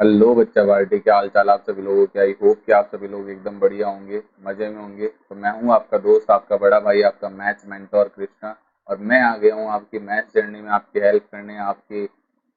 Hello बच्चा party, क्या हाल चाल आप सभी लोगों के। आई होप कि आप सभी लोग एकदम बढ़िया होंगे, मजे में होंगे। तो मैं हूं आपका दोस्त, आपका बड़ा भाई, आपका मैथ्स मेंटोर कृष्णा। और मैं आ गया हूं आपकी मैथ्स जर्नी में आपकी हेल्प करने, आपकी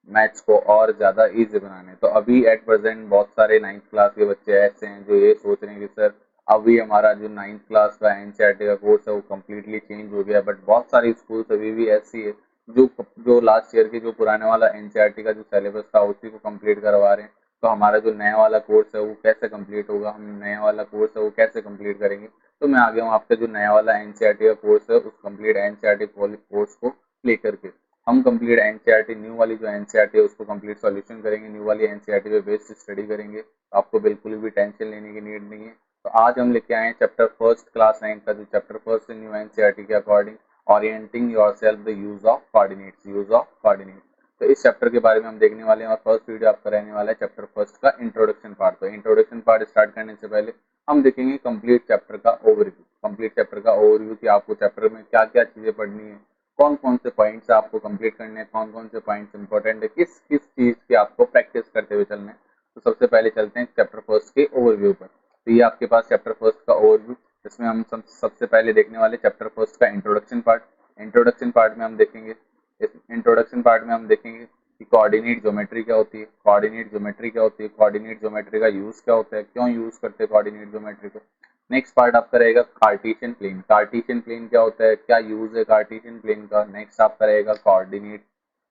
मैथ्स को और ज़्यादा इजी बनाने। तो अभी एट प्रेजेंट बहुत सारे नाइन्थ क्लास के बच्चे ऐसे हैं जो ये सोच रहे हैं कि सर अभी हमारा जो नाइन्थ क्लास का एनसीईआरटी का कोर्स है वो कम्प्लीटली चेंज हो गया। बट बहुत सारी स्कूल्स अभी भी ऐसी है जो जो लास्ट ईयर के जो पुराने वाला एनसीईआरटी का जो सिलेबस था उसी को कंप्लीट करवा रहे हैं। तो हमारा जो नया वाला कोर्स है वो कैसे कंप्लीट होगा, हम नया वाला कोर्स है वो कैसे कंप्लीट करेंगे। तो मैं आ गया हूँ आपका जो नया वाला एनसीईआरटी का कोर्स है उस कंप्लीट एनसीईआरटी कोर्स को लेकर के। हम कंप्लीट एनसीईआरटी न्यू वाली जो एनसीईआरटी है उसको कंप्लीट सॉल्यूशन करेंगे, न्यू वाली एनसीईआरटी पे बेस्ड स्टडी करेंगे। तो आपको बिल्कुल भी टेंशन लेने की नीड नहीं है। तो आज हम लेके आए हैं चैप्टर फर्स्ट क्लास 9 का जो चैप्टर फर्स्ट है न्यू एनसीईआरटी के according, orienting yourself the use of coordinates, use of coordinates. तो इस चैप्टर के बारे में हम देखने वाले हैं और फर्स्ट वीडियो आपका रहने वाला है चैप्टर फर्स्ट का इंट्रोडक्शन पार्ट। तो इंट्रोडक्शन पार्ट स्टार्ट करने से पहले हम देखेंगे कंप्लीट चैप्टर का ओवरव्यू, कंप्लीट चैप्टर का ओवरव्यू कि आपको चैप्टर में क्या क्या चीजें पढ़नी है, कौन कौन से पॉइंट्स आपको कंप्लीट करने हैं, कौन कौन से पॉइंट्स इंपॉर्टेंट है, किस किस चीज की आपको प्रैक्टिस करते हुए चलना है। तो सबसे पहले चलते हैं चैप्टर फर्स्ट के ओवरव्यू पर। तो ये आपके पास चैप्टर फर्स्ट का ओवरव्यू, इसमें हम सबसे पहले देखने वाले चैप्टर फर्स्ट का इंट्रोडक्शन पार्ट। इंट्रोडक्शन पार्ट में हम देखेंगे, इस इंट्रोडक्शन पार्ट में हम देखेंगे कि कोऑर्डिनेट ज्योमेट्री क्या होती है, कोऑर्डिनेट ज्योमेट्री क्या होती है, कोऑर्डिनेट ज्योमेट्री का यूज क्या होता है, क्यों यूज करते हैं कोऑर्डिनेट ज्योमेट्री को। नेक्स्ट पार्ट आपका रहेगा कार्टेशियन प्लेन, कार्टेशियन प्लेन क्या होता है, क्या यूज है कार्टेशियन प्लेन का। नेक्स्ट आपका रहेगा कोऑर्डिनेट,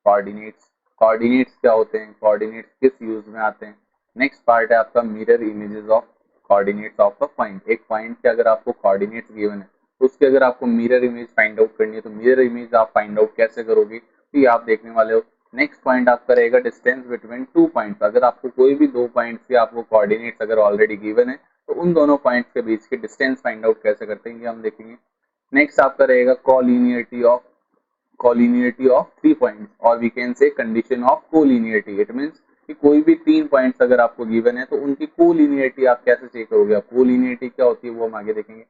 कोऑर्डिनेट्स, कोऑर्डिनेट्स क्या होते हैं, कोऑर्डिनेट्स किस यूज में आते हैं। नेक्स्ट पार्ट है आपका mirror images of coordinates of a point. एक पॉइंट के अगर आपको कोऑर्डिनेट्स गिवन है तो उसके अगर आपको मिरर इमेज फाइंड आउट करनी है तो मिरर इमेज आप फाइंड आउट कैसे करोगे, तो ये आप देखने वाले हो। नेक्स्ट पॉइंट आपका रहेगा डिस्टेंस बिटवीन टू पॉइंट्स। अगर आपको कोई भी दो पॉइंट्स के आपको कोऑर्डिनेट्स अगर ऑलरेडी गिवन है तो उन दोनों पॉइंट्स के बीच के डिस्टेंस फाइंड आउट कैसे करते हैं ये हम देखेंगे। नेक्स्ट आपका रहेगा कोलिनियरिटी ऑफ थ्री पॉइंट्स, और we can say condition of collinearity. It means कि कोई भी तीन पॉइंट्स अगर आपको गिवन है तो उनकी कोलिनियरिटी आप कैसे चेक करोगे, कोलिनियरिटी क्या होती है वो हम आगे देखेंगे।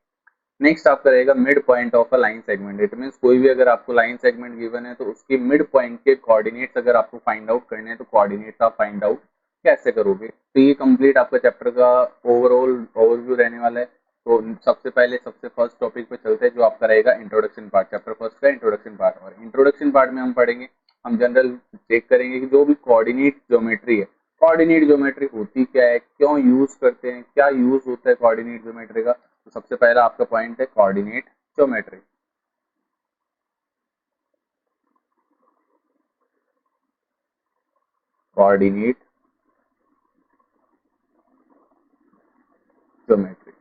नेक्स्ट आपका रहेगा mid point of a line segment. It means कोई भी अगर आपको लाइन सेगमेंट गिवन है तो उसके मिड पॉइंट के कोऑर्डिनेट्स अगर आपको फाइंड आउट करने हैं तो कोऑर्डिनेट्स आप फाइंड आउट कैसे करोगे। तो ये कंप्लीट आपका चैप्टर का ओवरऑल ओवरव्यू रहने वाला है। तो सबसे पहले सबसे फर्स्ट टॉपिक पे चलते हैं जो आपका रहेगा इंट्रोडक्शन पार्ट, चैप्टर फर्स्ट का इंट्रोडक्शन पार्ट। और इंट्रोडक्शन पार्ट में हम पढ़ेंगे, हम जनरल चेक करेंगे कि जो भी कोऑर्डिनेट ज्योमेट्री है, कोऑर्डिनेट ज्योमेट्री होती क्या है, क्यों यूज करते हैं, क्या यूज होता है कोऑर्डिनेट ज्योमेट्री का। तो सबसे पहला आपका पॉइंट है coordinate geometry. Coordinate geometry,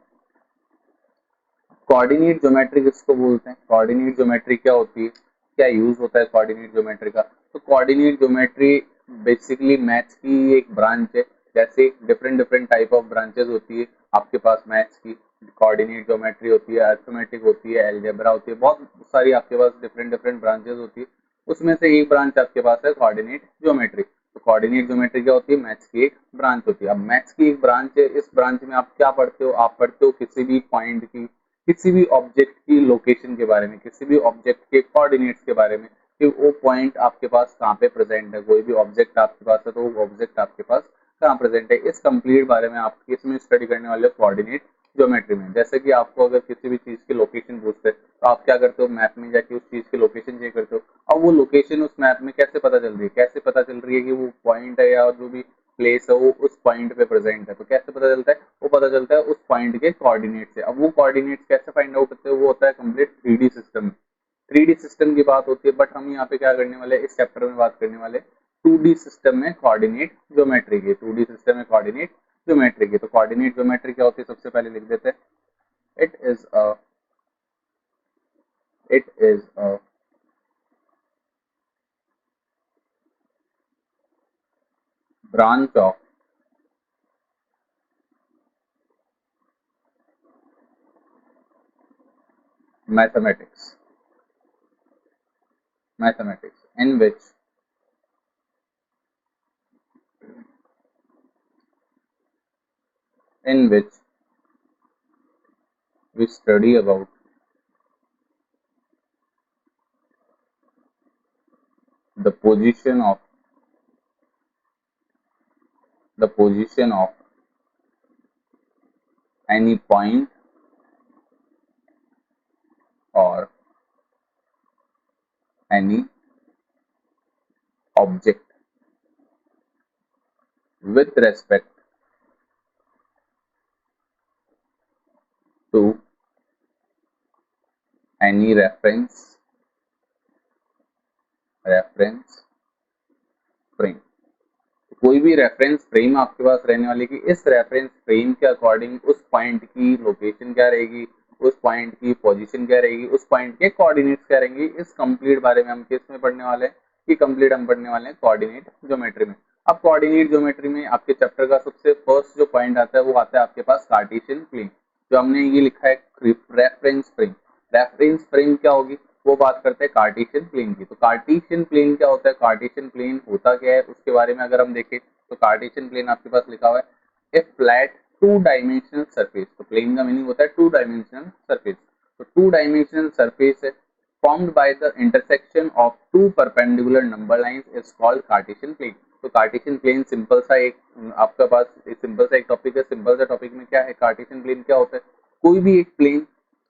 coordinate geometry किसको बोलते हैं, कोऑर्डिनेट ज्योमेट्री क्या होती है, क्या यूज होता है कोऑर्डिनेट ज्योमेट्री का। तो कोऑर्डिनेट ज्योमेट्री बेसिकली मैथ्स की एक ब्रांच है। जैसे different different type of branches होती है आपके पास मैथ्स की, कोऑर्डिनेट ज्योमेट्री होती है, अरिथमेटिक होती है, अलजेब्रा होती है, बहुत सारी आपके पास डिफरेंट डिफरेंट ब्रांचेस होती है। उसमें से एक ब्रांच आपके पास है कोऑर्डिनेट ज्योमेट्री। तो कोऑर्डिनेट ज्योमेट्री क्या होती है, मैथ्स की एक ब्रांच होती है। अब मैथ्स की एक ब्रांच है, इस ब्रांच में आप क्या पढ़ते हो, आप पढ़ते हो किसी भी पॉइंट की, किसी भी ऑब्जेक्ट की लोकेशन के बारे में, किसी भी ऑब्जेक्ट के कोऑर्डिनेट्स के बारे में कि वो पॉइंट आपके पास कहाँ पे प्रेजेंट है। कोई भी ऑब्जेक्ट आपके पास है तो वो ऑब्जेक्ट आपके पास कहाँ प्रेजेंट है, इस कंप्लीट बारे में आप इसमें स्टडी करने वाले कोऑर्डिनेट ज्योमेट्री में। जैसे कि आपको अगर किसी भी चीज की लोकेशन पूछते हैं तो आप क्या करते हो, मैप में जाके उस चीज की लोकेशन चेक करते हो। अब वो लोकेशन उस मैप में कैसे पता चल रही है, कैसे पता चल रही है कि वो पॉइंट है या जो भी प्लेस है वो उस पॉइंट पे प्रेजेंट है। तो कैसे पता चलता है, वो पता चलता है उस पॉइंट के कोऑर्डिनेट से। अब वो कोऑर्डिनेट्स कैसे फाइंड आउट होते हैं, वो होता है complete three D system. Three D system की बात होती है, बट हम यहाँ पे क्या करने वाले इस चैप्टर में बात करने वाले टू डी सिस्टम में कोऑर्डिनेट ज्योमेट्री की, टू डी सिस्टम में कोऑर्डिनेट ज्योमेट्री की। तो कोऑर्डिनेट ज्योमेट्री क्या होती है सबसे पहले लिख देते हैं। It is a it is a branch of mathematics, mathematics in which we study about the position of the position of any point or any object with respect to any reference frame। कोई भी reference frame आपके पास रहने वाली कि इस reference frame के according उस point की लोकेशन क्या रहेगी, उस पॉइंट की पोजीशन क्या रहेगी, उस पॉइंट के कोऑर्डिनेट्स क्या रहेंगे। इस कंप्लीट बारे में हम किस में पढ़ने वाले हैं कि कंप्लीट हम पढ़ने वाले हैं कोऑर्डिनेट ज्योमेट्री में। अब कोऑर्डिनेट ज्योमेट्री में आपके चैप्टर का सबसे फर्स्ट जो पॉइंट आता है वो आता है आपके पास कार्टेशियन प्लेन। जो हमने ये लिखा है रेफरेंस फ्रेम। रेफरेंस फ्रेम क्या होगी वो बात करते हैं कार्टेशियन प्लेन की। तो कार्टेशियन प्लेन क्या होता है, कार्टेशियन प्लेन होता क्या है उसके बारे में अगर हम देखें तो कार्टेशियन प्लेन आपके पास लिखा हुआ है ए फ्लैट टू डायमेंशनल सरफेस। तो प्लेन का मीनिंग होता है टू डायमेंशनल सरफेस। तो टू डायमेंशनल सरफेस है formed by the intersection of two perpendicular number lines is called Cartesian plane। तो कार्टेशियन प्लेन सिंपल सा एक आपका पास सिंपल सा एक टॉपिक है। सिंपल सा टॉपिक में क्या है, कार्टेशियन प्लेन क्या होता है, कोई भी एक प्लेन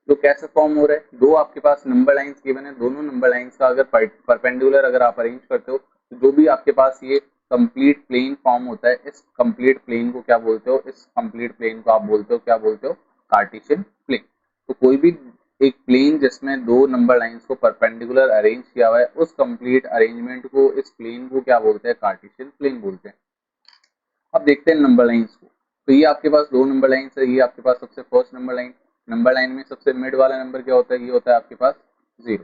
जो कैसे फॉर्म हो रहा है, दो आपके पास नंबर लाइंस गिवन है, दोनों नंबर लाइंस का अगर परपेंडिकुलर अगर आप अरेंज करते हो तो जो भी आपके पास ये कंप्लीट प्लेन फॉर्म होता है, इस कंप्लीट प्लेन को क्या बोलते हो, इस कंप्लीट प्लेन को आप बोलते हो क्या बोलते हो, कार्टेशियन प्लेन। तो कोई भी एक प्लेन जिसमें दो नंबर लाइंस को परपेंडिकुलर अरेंज किया हुआ है उस कंप्लीट अरेंजमेंट को, इस प्लेन को क्या बोलते हैं, कार्टेशियन प्लेन बोलते हैं। अब देखते हैं नंबर लाइंस को। तो ये आपके पास दो नंबर लाइंस है, ये आपके पास सबसे first number line. Number line में सबसे मिड वाला नंबर क्या होता है, ये होता है आपके पास जीरो।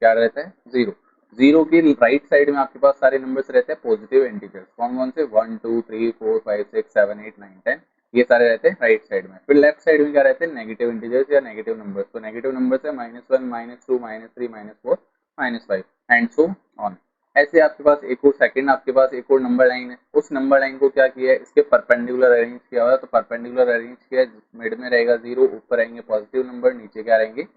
क्या रहता है, जीरो। जीरो के राइट साइड में आपके पास सारे नंबर्स रहते हैं पॉजिटिव इंटीजर्स। कौन कौन से, 1 2 3 4 5 6 7 8 9 10, ये सारे रहते हैं राइट साइड में। फिर लेफ्ट साइड में क्या रहते हैं, नेगेटिव इंटीजर्स या नेगेटिव नंबर्स। तो नेगेटिव नंबर्स है -1 -2 -3 -4 -5 एंड सो ऑन। ऐसे आपके पास एक और सेकंड आपके पास एक और नंबर लाइन है, उस नंबर लाइन को क्या किया है, इसके परपेंडिकुलर अरेंज किया हुआ है। तो परपेंडिकुलर अरेंज किया है, मिड में रहेगा जीरो, ऊपर रहेंगे पॉजिटिव नंबर, नीचे क्या रहेंगे,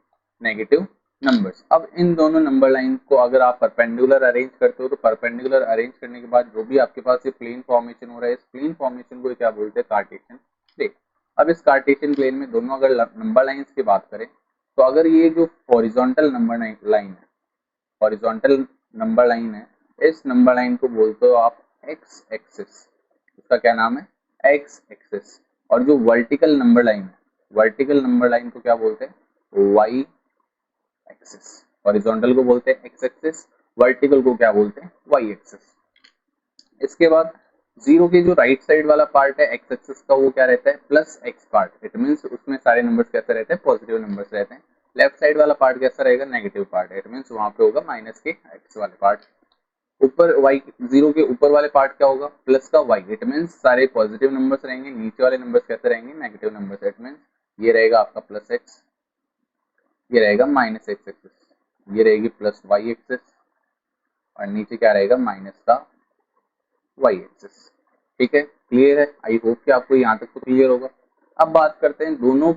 नेगेटिव नंबर्स। अब इन दोनों नंबर लाइन को अगर आप परपेंडिकुलर अरेंज करते हो तो परपेंडिकुलर अरेंज करने के बाद जो भी आपके पास ये प्लेन फॉर्मेशन हो रहा है, इस प्लेन फॉर्मेशन को क्या बोलते हैं, कार्टेशियन प्लेन। अब इस कार्टेशियन प्लेन में दोनों अगर नंबर लाइंस की बात करें तो अगर ये जो हॉरिजॉन्टल नंबर लाइन है, हॉरिजॉन्टल नंबर लाइन है, इस नंबर लाइन को बोलते हो आप एक्स एक्सिस। इसका क्या नाम है, एक्स एक्सिस। और जो वर्टिकल नंबर लाइन है, वर्टिकल नंबर लाइन को क्या बोलते हैं, वाई एक्सिस। हॉरिजॉन्टल को बोलते हैं एक्स एक्सिस, वर्टिकल को क्या बोलते हैं, वाई एक्सिस। इसके बाद जीरो के जो राइट साइड वाला पार्ट है एक्स एक्सिस का, वो क्या रहता है, plus x part. It means उसमें सारे नंबर्स कैसे रहते हैं, पॉजिटिव नंबर्स रहते हैं। लेफ्ट साइड वाला पार्ट कैसा रहेगा, नेगेटिव पार्ट। इट मींस वहां पे होगा माइनस के एक्स वाले पार्ट। ऊपर वाई, जीरो के ऊपर वाले पार्ट क्या होगा, प्लस का वाई। इट मींस सारे पॉजिटिव नंबर्स रहेंगे, नीचे वाले नंबर्स कैसे रहेंगे, नेगेटिव नंबर्स। इट मींस ये रहेगा आपका प्लस एक्स, ये रहेगा माइनस एक्स एक्सिस, ये रहेगी प्लस वाई एक्सिस, और नीचे क्या रहेगा, माइनस का वाई एक्सिस। ठीक है, क्लियर है। आई होप कि आपको यहाँ तक तो क्लियर होगा। अब बात करते हैं दोनों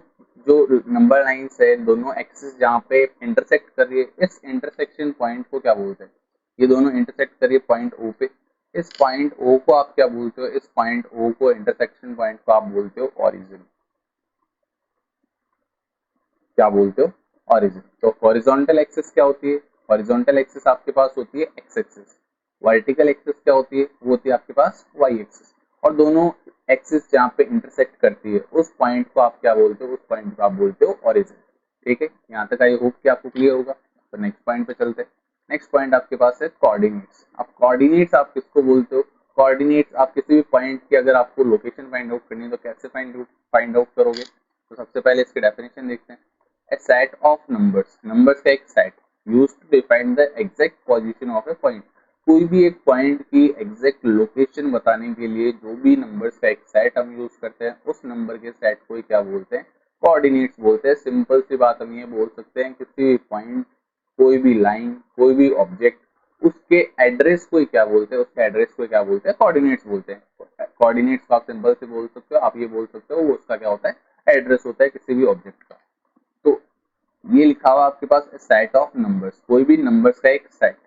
जो नंबर लाइंस है, दोनों एक्सिस जहाँ पे इंटरसेक्ट कर रही है, इस इंटरसेक्शन पॉइंट को क्या बोलते हैं, ये दोनों इंटरसेक्ट कर रही है पॉइंट ओ पे। इस पॉइंट ओ को आप क्या बोलते हो, इस पॉइंट ओ को, इंटरसेक्शन पॉइंट को आप बोलते हो ऑरिजिन। क्या बोलते हो, ऑरिजिन। तो हॉरिजॉन्टल एक्सिस क्या होती है, हॉरिजॉन्टल एक्सिस आपके पास होती है एक्स एक्सिस। वर्टिकल एक्सिस क्या होती है, वो होती है आपके पास वाई एक्सिस। और दोनों एक्सिस जहाँ पे इंटरसेक्ट करती है उस पॉइंट को आप क्या बोलते हो, उस पॉइंट को आप बोलते हो ऑरिजिन। ठीक है, यहाँ तक आई होप कि आपको क्लियर होगा। तो नेक्स्ट पॉइंट पे चलते हैं। नेक्स्ट पॉइंट आपके पास है कोऑर्डिनेट्स। अब कोऑर्डिनेट्स आप किसको बोलते हो, कोऑर्डिनेट्स आप किसी भी पॉइंट की अगर आपको लोकेशन फाइंड आउट करनी है तो कैसे फाइंड आउट करोगे। तो सबसे पहले इसकी डेफिनेशन देखते हैं। A set of numbers, numbers का एक set used to define the exact position of a point। कोई भी एक पॉइंट की एग्जैक्ट लोकेशन बताने के लिए जो भी नंबर्स का एक सेट हम यूज करते हैं, उस नंबर के सेट को ही क्या बोलते हैं, कोऑर्डिनेट्स बोलते हैं। सिंपल सी बात हम ये बोल सकते हैं, किसी भी पॉइंट, कोई भी लाइन, कोई भी ऑब्जेक्ट, उसके एड्रेस को ही क्या बोलते हैं, उसके एड्रेस को क्या बोलते हैं, कोऑर्डिनेट्स बोलते हैं। कोऑर्डिनेट्स को आप सिंपल से बोल सकते हो, आप ये बोल सकते हो वो उसका क्या होता है, एड्रेस होता है किसी भी ऑब्जेक्ट का। तो ये लिखा हुआ आपके पास सेट ऑफ नंबर्स, कोई भी नंबर्स का एक सेट,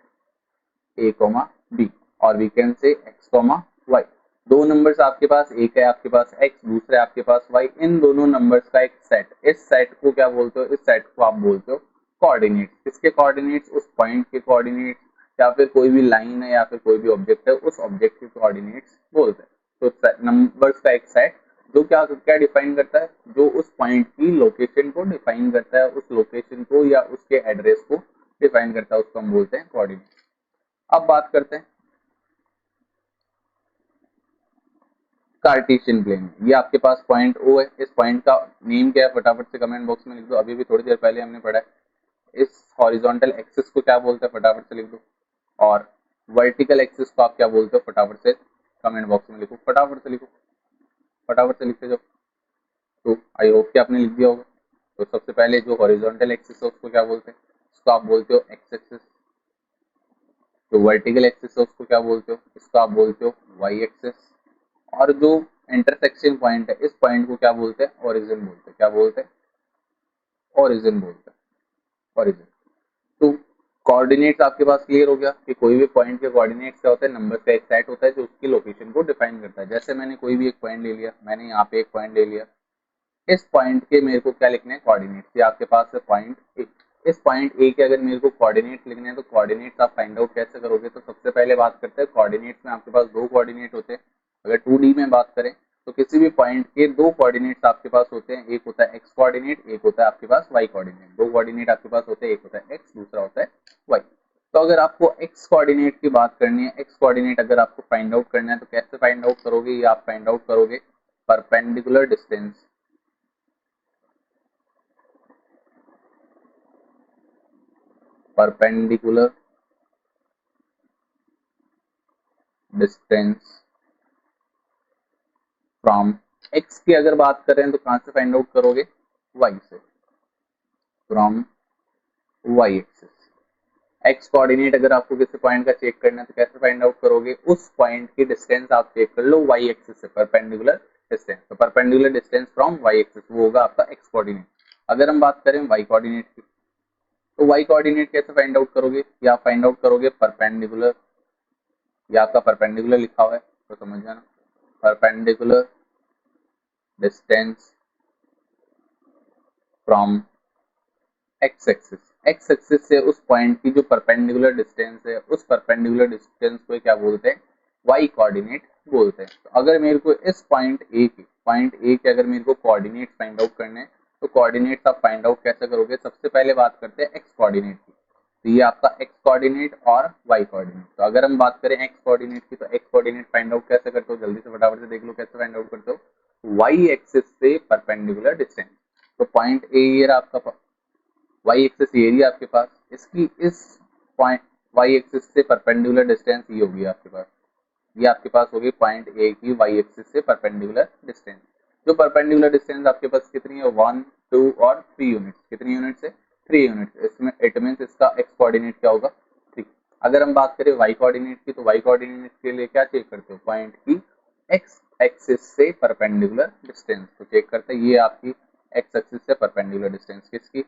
ए कॉमा बी, और we can say X comma Y. दो नंबर्स आपके पास, एक है आपके पास x, दूसरा है आपके पास y, इन दोनों नंबर्स का एक सेट, इस सेट को क्या बोलते हो, इस सेट को आप बोलते हो कोऑर्डिनेट्स। किसके कोऑर्डिनेट्स, उस पॉइंट के कोऑर्डिनेट्स, या फिर कोई भी लाइन है या फिर कोई भी ऑब्जेक्ट है उस ऑब्जेक्ट के कोऑर्डिनेट्स बोलते हैं। तो नंबर्स का एक सेट जो क्या क्या डिफाइन करता है, जो उस पॉइंट की लोकेशन को डिफाइन करता है, उस लोकेशन को या उसके एड्रेस को डिफाइन करता है, उसको हम बोलते हैं कोऑर्डिनेट। अब बात करते हैं कार्टेशियन प्लेन में। ये आपके पास पॉइंट ओ है, इस पॉइंट का नेम क्या है फटाफट से कमेंट बॉक्स में लिख दो, अभी भी थोड़ी देर पहले हमने पढ़ा है। इस हॉरिजॉन्टल एक्सिस को क्या बोलते हैं फटाफट से लिख दो, और वर्टिकल एक्सिस को आप क्या बोलते हो फटाफट से कमेंट बॉक्स में लिखो, फटाफट से लिखो, फटाफट से लिखते जाओ। तो आई होप कि आपने लिख दिया होगा। तो सबसे पहले जो हॉरिजॉन्टल एक्सिस है उसको क्या बोलते हैं, उसको आप बोलते हो एक्स एक्सिस। जो वर्टिकल एक्सिस है उसको क्या बोलते हो, इसको आप बोलते हो वाई एक्सिस। और जो इंटरसेक्शन पॉइंट है, इस पॉइंट को क्या बोलते हैं, ओरिजिन बोलते हैं। क्या बोलते हैं, ओरिजिन बोलते हैं, ओरिजिन। तो कोऑर्डिनेट्स आपके पास क्लियर हो गया कि कोई भी पॉइंट के कोऑर्डिनेट्स क्या होते हैं, नंबर का एक सेट होता है जो उसकी लोकेशन को डिफाइन करता है। जैसे मैंने कोई भी एक पॉइंट ले लिया, मैंने यहाँ पे एक पॉइंट ले लिया, इस पॉइंट के मेरे को क्या लिखने हैं, कोऑर्डिनेट्स। ये आपके पास है पॉइंट ए। इस पॉइंट ए के अगर मेरे को कोऑर्डिनेट्स लिखने हैं तो कोऑर्डिनेट्स आप फाइंड आउट कैसे करोगे, तो सबसे पहले बात करते हैं कोऑर्डिनेट्स में आपके पास दो कोऑर्डिनेट होते हैं। अगर 2D में बात करें तो किसी भी पॉइंट के दो कोऑर्डिनेट्स आपके पास होते हैं, एक होता है एक्स कोऑर्डिनेट, एक होता है आपके पास वाई कोऑर्डिनेट। दो कोऑर्डिनेट आपके पास होते हैं, एक होता है एक्स, दूसरा होता है वाई। तो अगर आपको एक्स कोऑर्डिनेट की बात करनी है, एक्स कोऑर्डिनेट अगर आपको फाइंड आउट करना है तो कैसे फाइंड आउट करोगे, ये आप फाइंड आउट करोगे perpendicular distance, perpendicular distance from X की अगर बात करें तो कहां से फाइंड आउट करोगे, वाई से, from Y axis. X coordinate अगर आपको किसी पॉइंट का चेक करना है तो कैसे फाइंड आउट करोगे, उस पॉइंट की डिस्टेंस आप चेक कर लो वाई एक्सिस से, परपेंडिकुलर डिस्टेंस। तो perpendicular distance from Y axis वो होगा आपका एक्स कोऑर्डिनेट। अगर हम बात करें वाई कोऑर्डिनेट की, तो वाई कोऑर्डिनेट कैसे फाइंड आउट करोगे, या फाइंड आउट करोगे परपेंडिकुलर, या आपका परपेंडिकुलर लिखा हुआ है तो समझ जाना, perpendicular distance from x axis. X axis से उस पॉइंट की जो परपेंडिकुलर डिस्टेंस है, उस परपेंडिकुलर डिस्टेंस को क्या बोलते हैं, वाई कोऑर्डिनेट बोलते हैं। तो अगर मेरे को इस पॉइंट ए के अगर मेरे को कोऑर्डिनेट फाइंड आउट करने हैं तो कोऑर्डिनेट्स आप फाइंड आउट कैसे करोगे, सबसे पहले बात करते हैं एक्स कोऑर्डिनेट की। तो ये आपका एक्स कोऑर्डिनेट और वाई कोऑर्डिनेट। तो अगर हम बात करें एक्स कोऑर्डिनेट की, तो एक्स कोऑर्डिनेट फाइंड आउट कैसे करते हो, जल्दी से फटाफट से देख लो कैसे फाइंड आउट करते हो, वाई एक्सिस से परपेंडिकुलर डिस्टेंस। तो पॉइंट ए ये रहा आपका वाई एक्सिस एरिया आपके पास, इसकी इस पॉइंट वाई एक्सिस से परपेंडिकुलर डिस्टेंस ये होगी आपके पास, ये आपके पास होगी पॉइंट ए की वाई एक्सिस से परपेंडिकुलर डिस्टेंस। जो परपेंडिकुलर डिस्टेंस आपके पास कितनी है, 1, 2 और 3 यूनिट्स। कितनी यूनिट्स है, 3 यूनिट्स। इसमें इट मींस इसका एक्स कोऑर्डिनेट क्या होगा, 3। अगर हम बात करें वाई कोऑर्डिनेट की, तो वाई कोऑर्डिनेट के लिए क्या चेक करते हो, पॉइंट की एक्स एक्सिस से परपेंडिकुलर डिस्टेंस। तो चेक करते हैं ये आपकी एक्स एक्सिस से परपेंडिकुलर डिस्टेंस किसकी,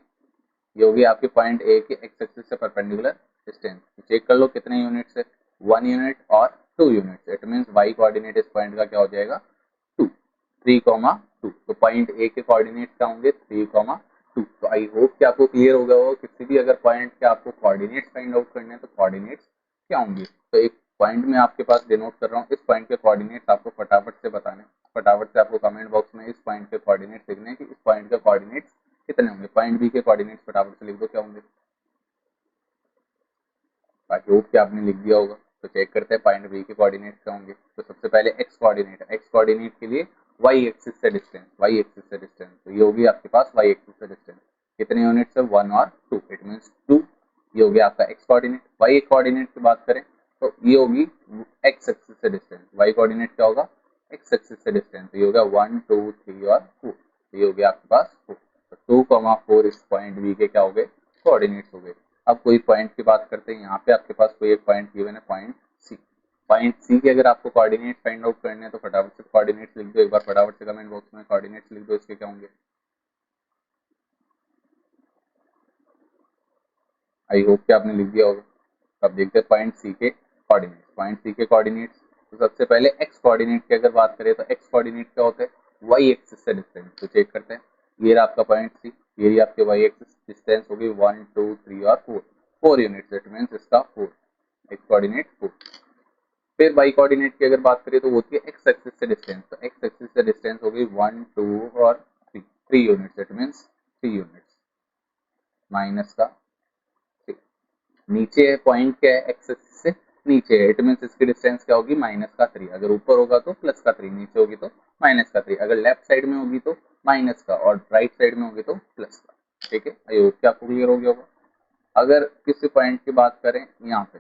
ये होगी आपकी पॉइंट ए की एक्स एक्सिस से परपेंडिकुलर डिस्टेंस। चेक कर लो कितने यूनिट्स है, 1 यूनिट और 2 units. It means Y coordinate इस पॉइंट का क्या हो जाएगा, 2, 3,2। तो पॉइंट ए के कोऑर्डिनेट क्या होंगे, 3,2। तो आई होप कि आपको क्लियर हो गया होगा, किसी भी अगर पॉइंट के आपको कोऑर्डिनेट्स फाइंड आउट करने हैं तो कोऑर्डिनेट्स क्या होंगे। तो एक पॉइंट में आपके पास डिनोट कर रहा हूँ, इस पॉइंट के कोऑर्डिनेट्स आपको फटाफट से बताने, फटाफट से आपको कमेंट बॉक्स में इस पॉइंट के कोऑर्डिनेट्स लिखने हैं कि इस पॉइंट के कोऑर्डिनेट्स कितने होंगे। पॉइंट बी के कोऑर्डिनेट्स फटाफट से लिख दो क्या होंगे, बाकी होप कि आपने लिख दिया होगा। तो चेक करते हैं पॉइंट बी के कोऑर्डिनेट्स क्या होंगे। तो सबसे पहले एक्स कोऑर्डिनेट, एक्स कोऑर्डिनेट के लिए वाई एक्सिस से डिस्टेंस, वाई एक्सिस से डिस्टेंस, तो ये होगी आपके पास वाई एक्सिस से डिस्टेंस। कितने यूनिट्स है, 1 और 2, इट मींस 2। ये हो गया आपका एक्स कोऑर्डिनेट। वाई कोऑर्डिनेट की बात करें तो ये होगी एक्स एक्सिस से डिस्टेंस। वाई कोऑर्डिनेट क्या होगा, एक्स एक्सिस से डिस्टेंस, तो ये हो गया 1, 2, 3 और 4। तो ये हो गया आपके पास 4। तो 2,4 इस पॉइंट बी के क्या हो गए, कोऑर्डिनेट्स हो गए। अब कोई पॉइंट की बात करते हैं, यहाँ पे आपके पास कोई एक पॉइंट गिवन है, पॉइंट सी। पॉइंट सी के अगर आपको कोऑर्डिनेट फाइंड आउट करने हैं तो फटाफट से कोऑर्डिनेट्स लिख दो, एक बार फटाफट से कमेंट बॉक्स में कोऑर्डिनेट्स लिख दो, इसके क्या होंगे। आई होप कि आपने लिख दिया होगा। अब देखते हैं पॉइंट सी के कोऑर्डिनेट्स। पॉइंट सी के कोऑर्डिनेट्स तो सबसे पहले एक्स कोऑर्डिनेट की अगर बात करें तो एक्स कोऑर्डिनेट क्या होता है, वाई एक्सिस से डिस्टेंस। तो चेक करते हैं, ये रहा आपका पॉइंट सी, ये रही आपके वाई एक्सिस, डिस्टेंस होगी 1 2 3 और 4 यूनिट्स, इट मींस इसका 4, एक्स कोऑर्डिनेट 4। फिर वाई कोऑर्डिनेट की अगर बात करें तो वो होती है एक्स एक्सिस से डिस्टेंस। तो एक्स एक्सिस से डिस्टेंस होगी 1 2 और 3 units, it means 3 units minus का 3। नीचे पॉइंट क्या है, एक्स एक्सिस से नीचे है, इट मींस इसकी डिस्टेंस क्या होगी, माइनस का 3। अगर ऊपर होगा तो प्लस का 3, नीचे होगी तो माइनस का 3। अगर लेफ्ट साइड में होगी तो माइनस का और राइट साइड में होगी तो प्लस का। ठीक है, आई होप कि आपको क्लियर हो गया होगा। अगर किसी पॉइंट की बात करें, यहाँ पे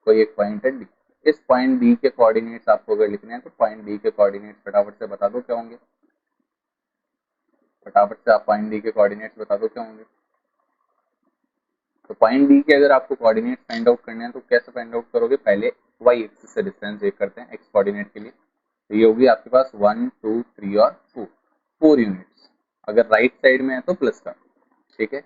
कोई एक पॉइंट है डी, इस पॉइंट डी के कोऑर्डिनेट्स आपको अगर लिखने हैं तो पॉइंट डी के कोऑर्डिनेट्स फटाफट से बता दो क्या होंगे, फटाफट से आप पॉइंट डी के कोऑर्डिनेट्स बता दो क्या होंगे। तो पॉइंट डी के अगर आपको कोऑर्डिनेट्स फाइंड आउट करने हैं तो कैसे फाइंड आउट करोगे, पहले वाई एक्सिस से डिस्टेंस चेक करते हैं एक्स कोऑर्डिनेट के लिए। तो ये होगी आपके पास 1 2 3 और 4 यूनिट्स। अगर राइट साइड में है तो प्लस का। ठीक है,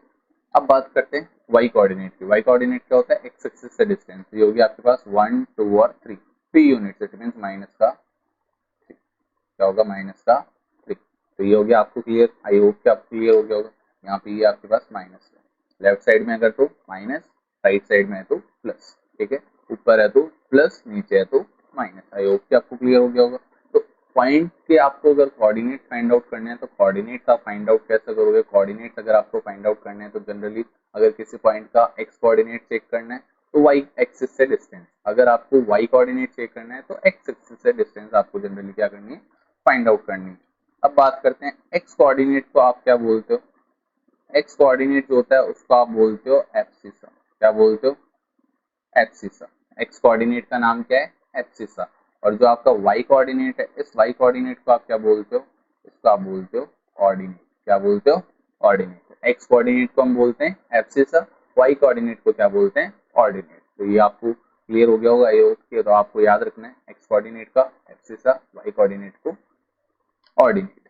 अब बात करते हैं वाई कोऑर्डिनेट की। वाई कोऑर्डिनेट क्या होता है, एक्स एक्सिस से डिस्टेंस। ये होगी आपके पास 1 2 और 3 यूनिट्स, इट मींस माइनस का 3। क्या होगा, माइनस का 3। तो ये हो गया आपको क्लियर, आई होप कि आपको क्लियर हो गया होगा। यहाँ पे ये आपके पास माइनस है, लेफ्ट साइड में अगर तो माइनस, राइट साइड में है तो प्लस। ठीक है, ऊपर है तो प्लस, नीचे है तो माइनस। आई होप कि आपको क्लियर हो गया होगा। तो पॉइंट के आपको अगर कोऑर्डिनेट फाइंड आउट करने हैं तो कोऑर्डिनेट्स आप फाइंड आउट कैसे करोगे, कोऑर्डिनेट्स अगर आपको फाइंड आउट करने हैं तो जनरली अगर किसी पॉइंट का एक्स कोऑर्डिनेट चेक करना है तो वाई एक्सिस से डिस्टेंस, अगर आपको वाई कोऑर्डिनेट चेक करना है तो एक्स एक्सिस से डिस्टेंस आपको जनरली क्या करनी है, फाइंड आउट करनी है। अब बात करते हैं एक्स कोऑर्डिनेट को आप क्या बोलते हो, एक्स कोऑर्डिनेट जो होता है उसको आप बोलते हो एब्सिसा। क्या बोलते हो, एब्सिसा। एक्स कोऑर्डिनेट का नाम क्या है, एब्सिसा। और जो आपका वाई कोऑर्डिनेट है, इस वाई कोऑर्डिनेट को आप क्या बोलते हो, इसको आप बोलते हो ऑर्डिनेट। क्या बोलते हो, ऑर्डिनेट। एक्स कोऑर्डिनेट को हम बोलते हैं एब्सिसा, वाई कोऑर्डिनेट को क्या बोलते हैं, ऑर्डिनेट। तो ये आपको क्लियर हो गया होगा, ये ओके। तो आपको याद रखना है एक्स कोऑर्डिनेट का एब्सिसा, वाई कोऑर्डिनेट को ऑर्डिनेट।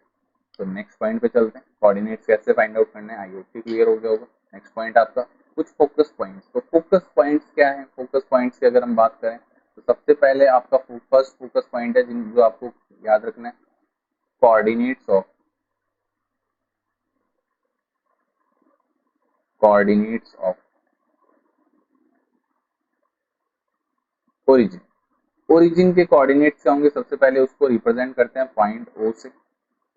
तो नेक्स्ट पॉइंट पे चलते हैं, कोऑर्डिनेट्स कैसे फाइंड आउट करने हैं, आई होप कि क्लियर हो गया होगा। नेक्स्ट पॉइंट आपका कुछ फोकस पॉइंट्स। तो फोकस पॉइंट्स क्या है, फोकस पॉइंट्स की अगर हम बात करें तो सबसे पहले आपका फर्स्ट फोकस पॉइंट है जिन जो आपको याद रखना है, coordinates of, coordinates of origin. Origin के कोऑर्डिनेट्स क्या होंगे, सबसे पहले उसको रिप्रेजेंट करते हैं पॉइंट ओ से।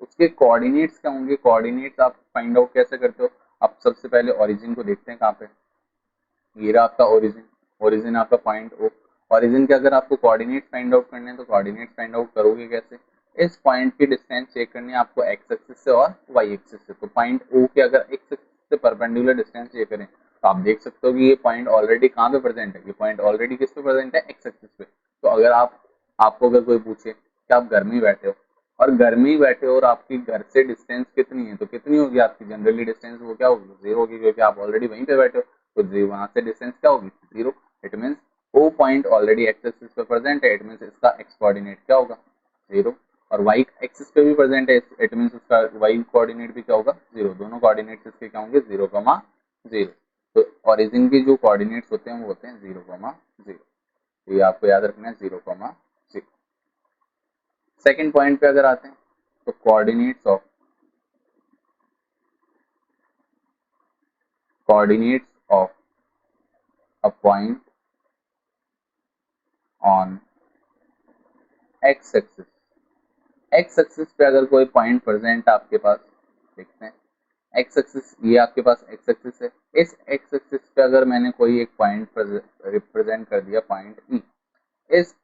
उसके कोऑर्डिनेट्स क्या होंगे, कोऑर्डिनेट्स आप फाइंड आउट कैसे करते हो, आप सबसे पहले ओरिजिन को देखते हैं कहाँ पे, ये रहा आपका ओरिजिन, ओरिजिन आपका पॉइंट ओ। ओरिजिन के अगर आपको कोऑर्डिनेट्स फाइंड आउट करने हैं तो कोऑर्डिनेट्स फाइंड आउट करोगे कैसे, इस पॉइंट की डिस्टेंस चेक करनी है आपको एक्स एक्सिस से और वाई एक्सिस से। तो पॉइंट ओ के अगर एक्स एक्सिस से परपेंडिकुलर डिस्टेंस चेक करें तो आप देख सकते हो कि ये पॉइंट ऑलरेडी कहाँ पे प्रेजेंट है, ये पॉइंट ऑलरेडी किस पे प्रेजेंट है, एक्स एक्सिस पे। तो अगर आपको अगर कोई पूछे कि आप घर में ही बैठे हो और घर में ही बैठे हो और आपकी घर से डिस्टेंस कितनी है, तो कितनी होगी आपकी जनरली डिस्टेंस, वो क्या होगी, जीरो होगी, क्योंकि आप ऑलरेडी वहीं पे बैठे हो। तो वहां से डिस्टेंस क्या होगी, zero. It means O point already X axis पे प्रेजेंट है, इट मींस इसका एक्स कोऑर्डिनेट क्या होगा, जीरो। और वाई एक्सिस पे भी प्रेजेंट है, इट मींस उसका वाई कोऑर्डिनेट भी क्या होगा, जीरो। दोनों कोऑर्डिनेट्स इसके क्या होंगे, 0,0। तो ओरिजिन के जो कोऑर्डिनेट्स होते हैं वो होते हैं 0,0। तो ये आपको याद रखना है 0,0। सेकंड पॉइंट पे अगर आते हैं तो coordinates of a point on x axis. X axis पे अगर कोई पॉइंट प्रेजेंट आपके पास, देखते हैं एक्स एक्सिस, ये आपके पास एक्स एक्सिस है। इस एक्स एक्सिस पे अगर मैंने कोई एक पॉइंट रिप्रेजेंट कर दिया, पॉइंट ई, इस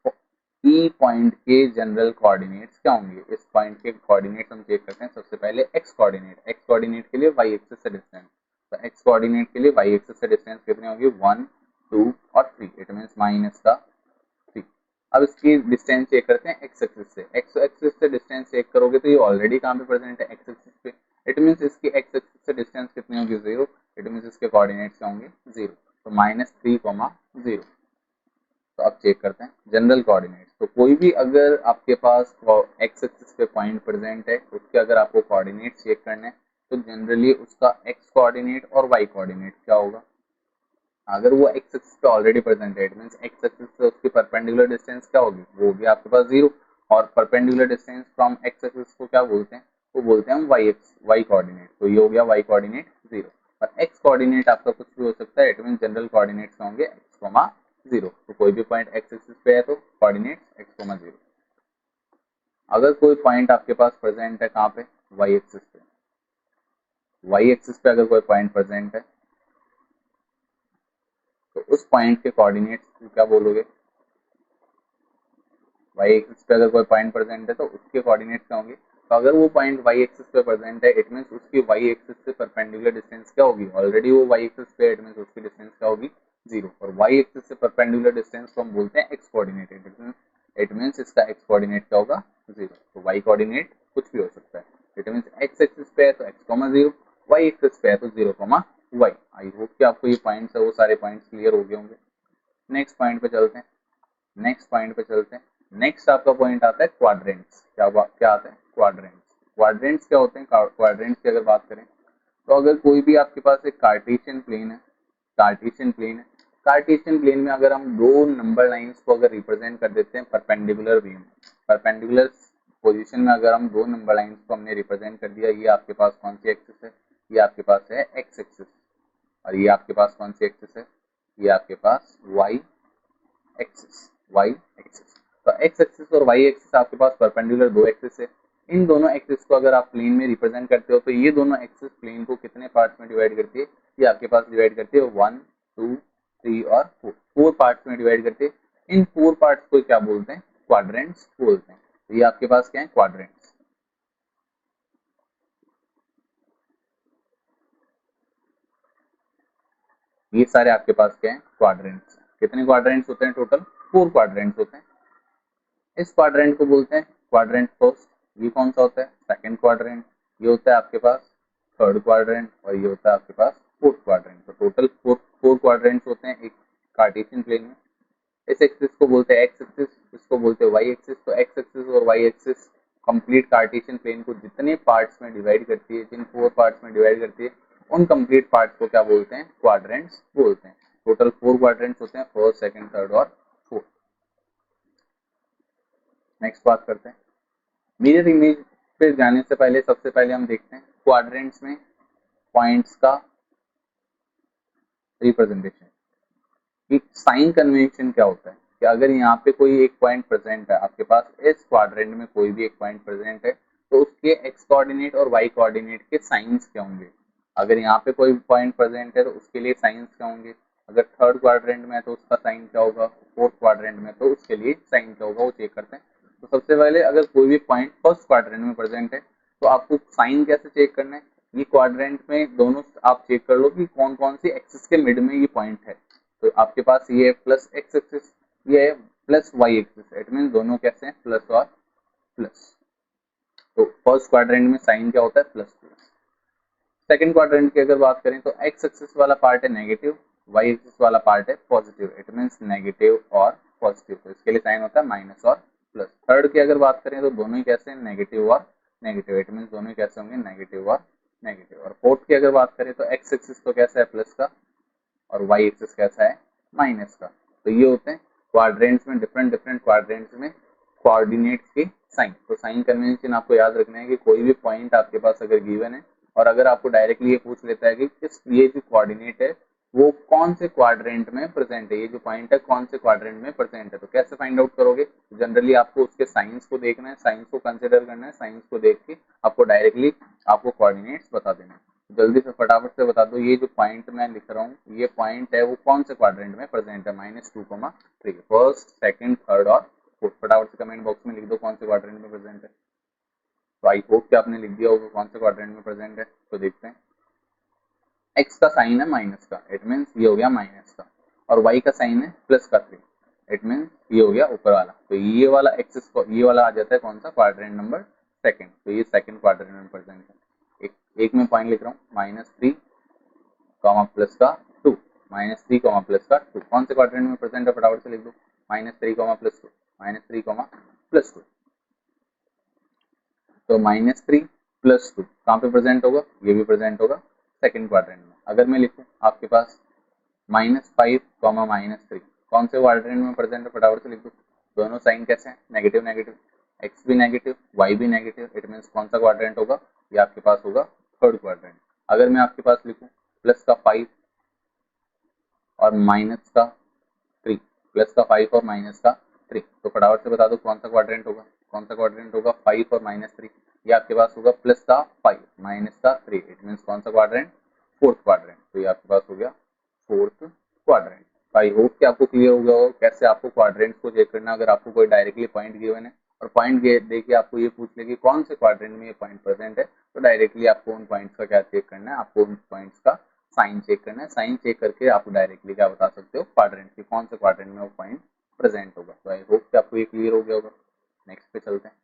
ई पॉइंट के जनरल कोऑर्डिनेट्स क्या होंगे, इस पॉइंट के कोऑर्डिनेट्स हम चेक करते हैं सबसे पहले एक्स कोऑर्डिनेट। एक्स कोऑर्डिनेट के लिए वाई एक्सिस से डिस्टेंस, तो एक्स कोऑर्डिनेट के लिए वाई एक्सिस से डिस्टेंस कितनी होगी, 1 2 और 3, इट मींस माइनस का 3। अब इसकी डिस्टेंस चेक करते हैं एक्स एक्सिस से। एक्स एक्सिस से डिस्टेंस चेक करोगे तो ये ऑलरेडी कहाँ पे प्रेजेंट है, एक्स एक्सिस पे। इट मींस इसकी एक्स एक्सिस से डिस्टेंस कितनी होगी, 0। इट मींस इसके कोऑर्डिनेट्स क्या होंगे, 0। तो -3,0। तो अब चेक करते हैं जनरल कोऑर्डिनेट्स। तो कोई भी अगर आपके पास एक्स एक्सिस पे पॉइंट प्रेजेंट है, उसके अगर आपको कोऑर्डिनेट्स चेक करने हैं तो जनरली उसका एक्स कोऑर्डिनेट और वाई कोऑर्डिनेट क्या होगा, अगर वो एक्स एक्सिस पे ऑलरेडी प्रेजेंट है, इट मींस एक्स एक्सिस से उसकी परपेंडिकुलर डिस्टेंस क्या होगी, वो होगी आपके पास 0। और perpendicular distance from x axis को क्या बोलते हैं, वो बोलते हैं हम वाई एक्स, वाई कोऑर्डिनेट। तो ये हो गया वाई कोऑर्डिनेट 0। और एक्स कोऑर्डिनेट आपका कुछ भी हो सकता है, इट मींस जनरल कोऑर्डिनेट्स होंगे एक्स कोमा 0। तो कोई भी पॉइंट एक्स एक्सिस पे है तो कोऑर्डिनेट्स एक्स कोमा 0। अगर कोई पॉइंट आपके पास प्रेजेंट है कहाँ पे, वाई एक्सिस पे, वाई एक्सिस पे अगर कोई पॉइंट प्रेजेंट है तो उस पॉइंट के कोऑर्डिनेट्स क्या बोलोगे, वाई एक्सिस पे अगर कोई पॉइंट प्रेजेंट है तो उसके कोऑर्डिनेट्स क्या होंगे। तो अगर वो पॉइंट वाई एक्सिस पे प्रेजेंट है, इट मींस उसकी वाई एक्सिस से परपेंडिकुलर डिस्टेंस क्या होगी, ऑलरेडी वो वाई एक्सिस पे, इट मींस उसकी डिस्टेंस क्या होगी 0। और वाई एक्सिस से परपेंडिकुलर डिस्टेंस को हम बोलते हैं एक्स कोऑर्डिनेट, इट मींस इसका एक्स कोऑर्डिनेट क्या होगा 0। तो वाई कोऑर्डिनेट कुछ भी हो सकता है, इट मींस एक्स एक्सिस पे है तो एक्स कॉमा 0, वाई एक्सिस पे है तो 0 कॉमा वाई। आई होप कि आपको ये पॉइंट्स है वो सारे पॉइंट्स क्लियर हो गए होंगे। नेक्स्ट पॉइंट पे चलते हैं, नेक्स्ट पॉइंट पे चलते हैं। नेक्स्ट आपका पॉइंट आता है क्वाड्रेंट्स। क्या आता है, क्वाड्रेंट्स। क्वाड्रेंट्स क्या होते हैं, क्वाड्रेंट्स की अगर बात करें तो अगर कोई भी आपके पास एक कार्टेशियन प्लेन है, कार्टेशियन प्लेन है, कार्टेशियन प्लेन में अगर हम दो नंबर लाइंस को अगर रिप्रेजेंट कर देते हैं परपेंडिकुलर वे में, परपेंडिकुलर पोजीशन में अगर हम दो नंबर लाइंस को हमने रिप्रेजेंट कर दिया, ये आपके पास कौन सी एक्सिस है, ये आपके पास है एक्स एक्सिस, और ये आपके पास कौन सी एक्सिस है, ये आपके पास वाई एक्सिस, वाई एक्सिस। तो एक्स एक्सिस और वाई एक्सिस आपके पास परपेंडिकुलर दो एक्सिस है। इन दोनों एक्सिस को अगर आप प्लेन में रिप्रेजेंट करते हो तो ये दोनों एक्सिस प्लेन को कितने पार्ट्स में डिवाइड करती है, ये आपके पास डिवाइड करती है 1 2 3 और 4, 4 पार्ट्स में डिवाइड करती है। इन 4 पार्ट्स को क्या बोलते हैं, क्वाड्रेंट्स बोलते हैं। तो ये आपके पास क्या है, क्वाड्रेंट्स। ये सारे आपके पास क्या है, क्वाड्रेंट्स। कितने क्वाड्रेंट्स होते हैं टोटल, 4 क्वाड्रेंट्स होते हैं। इस क्वाड्रेंट को बोलते हैं क्वाड्रेंट फर्स्ट। ये कौन सा होता है, सेकंड क्वाड्रेंट। ये होता है आपके पास थर्ड क्वाड्रेंट, और ये होता है आपके पास फोर्थ क्वाड्रेंट। तो टोटल फोर क्वाड्रेंट्स होते हैं एक कार्टेशियन प्लेन में। इस एक्सिस को बोलते हैं एक्स एक्सिस, इसको बोलते हैं वाई एक्सिस। तो एक्स एक्सिस और Y axis complete Cartesian plane को जितने पार्ट्स में डिवाइड करती है, जिन 4 पार्ट्स में डिवाइड करती है, उन कंप्लीट पार्ट्स को क्या बोलते हैं, क्वाड्रेंट्स बोलते हैं। टोटल 4 क्वाड्रेंट्स होते हैं, फर्स्ट सेकंड थर्ड और फोर्थ। नेक्स्ट बात करते हैं, मिरर इमेज पे जाने से पहले सबसे पहले हम देखते हैं क्वाड्रेंट्स में पॉइंट्स का रिप्रेजेंटेशन कि साइन कन्वेंशन क्या होता है। कि अगर यहाँ पे कोई एक पॉइंट प्रेजेंट है आपके पास, इस क्वाड्रेंट में कोई भी एक पॉइंट प्रेजेंट है, तो उसके एक्स कोऑर्डिनेट और वाई कोऑर्डिनेट के साइंस क्या होंगे। अगर यहाँ पे कोई पॉइंट प्रेजेंट है तो उसके लिए साइंस क्या होंगे। अगर थर्ड क्वाड्रेंट में है तो उसका साइन क्या होगा, फोर्थ क्वाड्रेंट में तो उसके लिए साइन क्या होगा, वो चेक करते हैं। तो सबसे पहले अगर कोई भी पॉइंट फर्स्ट क्वाड्रेंट में प्रेजेंट है तो आपको साइन कैसे चेक करना है, ये क्वाड्रेंट में दोनों आप चेक कर लो कि कौन कौन सी एक्सिस के मिड में ये पॉइंट है। तो आपके पास ये है प्लस एक्स एक्सिस, ये है plus y axis, it mean दोनों कैसे हैं, प्लस और प्लस। तो फर्स्ट क्वाड्रेंट में साइन क्या होता है, प्लस प्लस। सेकंड क्वाड्रेंट की अगर बात करें तो एक्स एक्सिस वाला पार्ट है नेगेटिव, वाई एक्सिस वाला पार्ट है पॉजिटिव, इट मींस नेगेटिव और पॉजिटिव। तो इसके लिए साइन होता है माइनस और प्लस। थर्ड की अगर बात करें तो दोनों ही कैसे हैं, नेगेटिव और नेगेटिव, इट मींस दोनों ही कैसे होंगे, नेगेटिव और नेगेटिव। और फोर्थ की अगर बात करें तो एक्स एक्सिस तो कैसा है, प्लस का, और वाई एक्सिस कैसा है, माइनस का। तो ये होते हैं क्वाड्रेंट्स में, डिफरेंट डिफरेंट क्वाड्रेंट्स में कोऑर्डिनेट्स के साइन। तो साइन कन्वेंशन आपको याद रखना है कि कोई भी पॉइंट आपके पास अगर गिवन है और अगर आपको डायरेक्टली ये पूछ लेता है कि किस ये जो कोऑर्डिनेट है वो कौन से क्वाड्रेंट में प्रेजेंट है, ये जो पॉइंट है कौन से क्वाड्रेंट में प्रेजेंट है, तो कैसे फाइंड आउट करोगे। जनरली आपको उसके साइंस को देखना है, साइंस को कंसिडर करना है, साइंस को देख के आपको डायरेक्टली आपको कोऑर्डिनेट्स बता देना है। जल्दी से फटाफट से बता दो, ये जो पॉइंट मैं लिख रहा हूँ ये पॉइंट है वो कौन से क्वाड्रेंट में प्रेजेंट है, -2,3, फर्स्ट सेकंड थर्ड और फोर्थ। फटाफट से कमेंट बॉक्स में लिख दो कौन से क्वाड्रेंट में प्रेजेंट है। तो आई होप कि आपने लिख दिया होगा कौन से क्वाड्रेंट में प्रेजेंट है। तो देखते हैं, एक्स का साइन है माइनस का, इट मीन्स ये हो गया माइनस का, और वाई का साइन है प्लस का 3, इट मीन्स ये हो गया ऊपर वाला। तो ये वाला एक्सिस, ये वाला आ जाता है कौन सा, क्वाड्रेंट नंबर सेकंड। तो ये सेकंड क्वाड्रेंट में प्रेजेंट है। एक में पॉइंट लिख रहा हूँ, -3 कॉमा प्लस का 2, -3 कॉमा प्लस का 2 कौन से क्वाड्रेंट में प्रेजेंट है, फटाफट से लिख दो, -3 कॉमा प्लस 2, -3 कॉमा प्लस 2। तो -3 प्लस 2 कहाँ पे प्रेजेंट होगा, ये भी प्रेजेंट होगा सेकंड क्वाड्रेंट में। अगर मैं लिखूं आपके पास -5, -3 कौन से क्वाड्रेंट में प्रेजेंट है, फटाफट से लिख दो। दोनों साइन कैसे हैं, नेगेटिव नेगेटिव, एक्स भी नेगेटिव वाई भी नेगेटिव, इट मीन्स कौन सा क्वाड्रेंट होगा, ये आपके पास होगा थर्ड क्वाड्रेंट। अगर मैं आपके पास लिखूं +5 और -3, +5 और -3, तो फटाफट से बता दो कौन सा क्वाड्रेंट होगा, कौन सा क्वाड्रेंट होगा, 5 और -3, ये आपके पास होगा +5 -3, इट मीन्स कौन सा क्वाड्रेंट, फोर्थ क्वाड्रेंट। तो ये आपके पास हो गया फोर्थ क्वाड्रेंट। आई होप कि आपको क्लियर हो गया होगा कैसे आपको क्वाड्रेंट्स को चेक करना। अगर आपको कोई डायरेक्टली पॉइंट गिवन है और पॉइंट दे के आपको ये पूछ ले कि कौन से क्वाड्रेंट में ये पॉइंट प्रेजेंट है, तो डायरेक्टली आपको उन पॉइंट्स का क्या चेक करना है, आपको उन पॉइंट्स का साइन चेक करना है। साइन चेक करके आप डायरेक्टली क्या बता सकते हो, क्वाड्रेंट की कौन से क्वाड्रेंट में वो पॉइंट प्रेजेंट होगा। तो आई होप कि आपको ये क्लियर हो गया होगा। नेक्स्ट पे चलते हैं।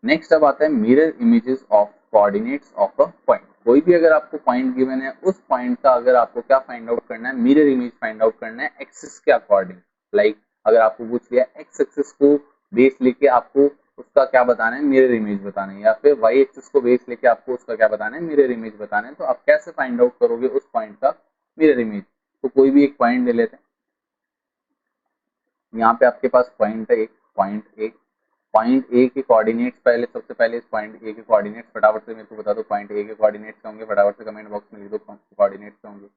नेक्स्ट अब आता है mirror images of coordinates of a point. कोई भी अगर आपको पॉइंट गिवन है, उस पॉइंट का अगर आपको क्या फाइंड आउट करना है, मिरर इमेज फाइंड आउट करना है एक्सिस के अकॉर्डिंग। लाइक अगर आपको पूछ लिया एक्स एक्सिस को बेस लेके आपको उसका क्या बताना है, मिरर इमेज बताना है, या फिर वाई एक्सिस को बेस लेके आपको उसका क्या बताना है, मिरर इमेज बताना है, तो आप कैसे फाइंड आउट करोगे उस पॉइंट का मिरर इमेज। तो कोई भी एक पॉइंट ले लेते हैं, यहाँ पे आपके पास पॉइंट है एक, पॉइंट ए के कोऑर्डिनेट्स, पहले सबसे पहले इस पॉइंट ए के कोऑर्डिनेट्स फटाफट से मेरे को बता दो, पॉइंट ए के कोऑर्डिनेट्स क्या होंगे, फटाफट से कमेंट बॉक्स में लिख दो कोऑर्डिनेट्स क्या होंगे।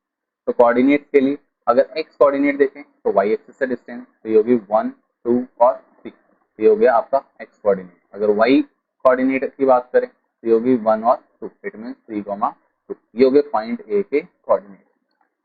तो कोऑर्डिनेट्स के लिए अगर एक्स कोऑर्डिनेट देखें तो वाई एक्सिस से डिस्टेंस, तो ये होगी 1, 2 और 3, ये हो गया आपका एक्स कोऑर्डिनेट। अगर वाई कोऑर्डिनेट की बात करें तो ये होगी 1 और 2, इट मीन 3, 2, ये हो गए पॉइंट ए के कोऑर्डिनेट।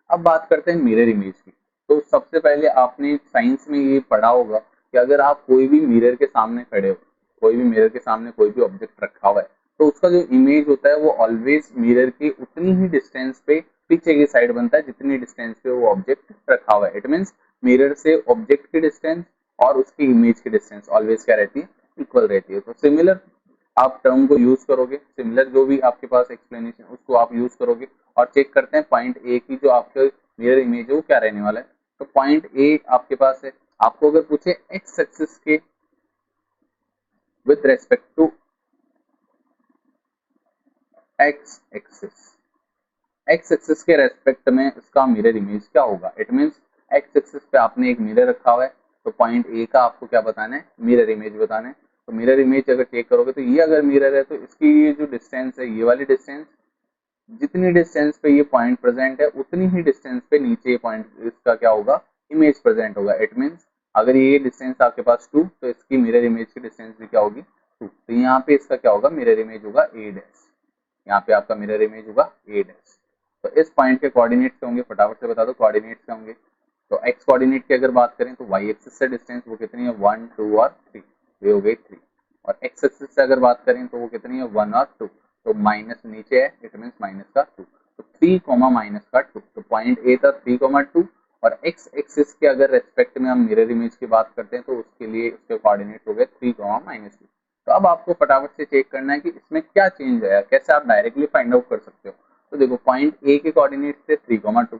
अब बात करते हैं मिरर इमेज की। तो सबसे पहले आपने साइंस में ये पढ़ा होगा कि अगर आप कोई भी मिरर के सामने खड़े हो, कोई भी मिरर के सामने कोई भी ऑब्जेक्ट रखा हुआ है, तो उसका जो इमेज होता है वो ऑलवेज मिरर के उतनी ही डिस्टेंस पे पीछे की साइड बनता है जितनी डिस्टेंस पे वो ऑब्जेक्ट रखा हुआ है। इट मीन्स मिरर से ऑब्जेक्ट की डिस्टेंस और उसकी इमेज की डिस्टेंस ऑलवेज क्या रहती है, इक्वल रहती है। तो सिमिलर आप टर्म को यूज करोगे, सिमिलर जो भी आपके पास एक्सप्लेनेशन उसको आप यूज करोगे और चेक करते हैं पॉइंट ए की जो आपके मिरर इमेज है वो क्या रहने वाला है। तो पॉइंट ए आपके पास है, आपको अगर पूछे एक्स एक्सिस के with respect to x axis, x axis के रेस्पेक्ट में इसका मिरर इमेज क्या होगा। इट मीन्स एक्स एक्सिस पे आपने एक मिरर रखा हुआ है, तो पॉइंट ए का आपको क्या बताना है, मिरर इमेज बताना है। तो मिरर इमेज अगर चेक करोगे तो ये अगर मिरर है तो इसकी ये जो डिस्टेंस है, ये वाली डिस्टेंस, जितनी डिस्टेंस पे ये पॉइंट प्रेजेंट है उतनी ही डिस्टेंस पे नीचे ये पॉइंट इसका क्या होगा, इमेज प्रेजेंट होगा। इट मीन्स अगर ये डिस्टेंस आपके पास 2, तो इसकी मिरर इमेज की डिस्टेंस भी क्या होगी 2। तो यहाँ पे इसका क्या होगा, मिरर इमेज होगा ए डैश, यहाँ पे आपका मिरर इमेज होगा ए डैश। तो इस पॉइंट के कोऑर्डिनेट्स क्या होंगे, फटाफट से बता दो कोऑर्डिनेट्स क्या होंगे। तो एक्स कोऑर्डिनेट की अगर बात करें तो वाई एक्सिस से डिस्टेंस वो कितनी है, 1, 2 और 3, ये हो गई 3। और एक्स एक्सिस से अगर बात करें तो वो कितनी है, 1 और 2, तो माइनस नीचे है, इट मीन्स माइनस का 2, तो 3 माइनस का 2। तो पॉइंट ए था 3, 2, और एक्स एक्सिस के अगर रेस्पेक्ट में हम मिरर इमेज की बात करते हैं तो उसके लिए उसके कोऑर्डिनेट हो गए 3, -2। तो अब आपको फटाफट से चेक करना है कि इसमें क्या चेंज आया, कैसे आप डायरेक्टली फाइंड आउट कर सकते हो। तो देखो पॉइंट ए के कोऑर्डिनेट थे 3, 2,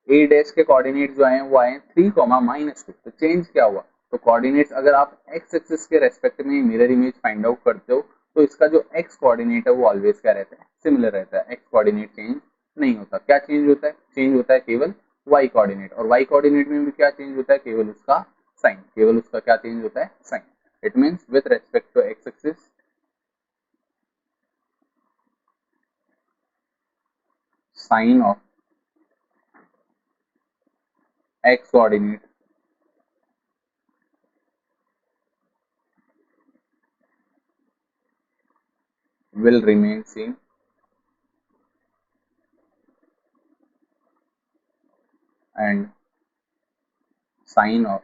ए डैश के कोऑर्डिनेट जो आए वो आए 3, -2। तो चेंज क्या हुआ, तो कोऑर्डिनेट्स अगर आप एक्स एक्सिस के रेस्पेक्ट में मिरर इमेज फाइंड आउट करते हो तो इसका जो एक्स कोऑर्डिनेट है वो ऑलवेज क्या रहता है, सिमिलर रहता है, एक्स कोऑर्डिनेट चेंज नहीं होता। क्या चेंज होता है, चेंज होता है केवल वाई कोऑर्डिनेट, और वाई कोऑर्डिनेट में भी क्या चेंज होता है, केवल उसका साइन, केवल उसका क्या चेंज होता है, sign. It means with respect to x axis sign of x coordinate will remain same and sign of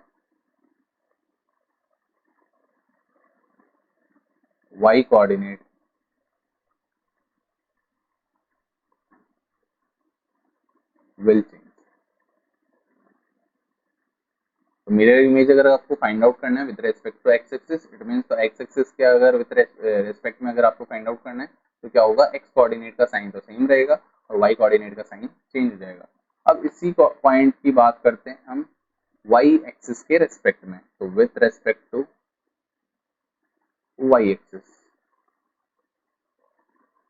y coordinate will change। तो मिरर इमेज अगर आपको फाइंड आउट करना है with respect to x axis, it means तो x axis के अगर with respect में अगर आपको फाइंड आउट करना है तो क्या होगा, एक्स कोऑर्डिनेट का साइन तो सेम रहेगा और वाई कोऑर्डिनेट का साइन चेंज हो जाएगा। अब इसी पॉइंट की बात करते हैं हम वाई एक्सिस के रेस्पेक्ट में। तो with respect to Y axis,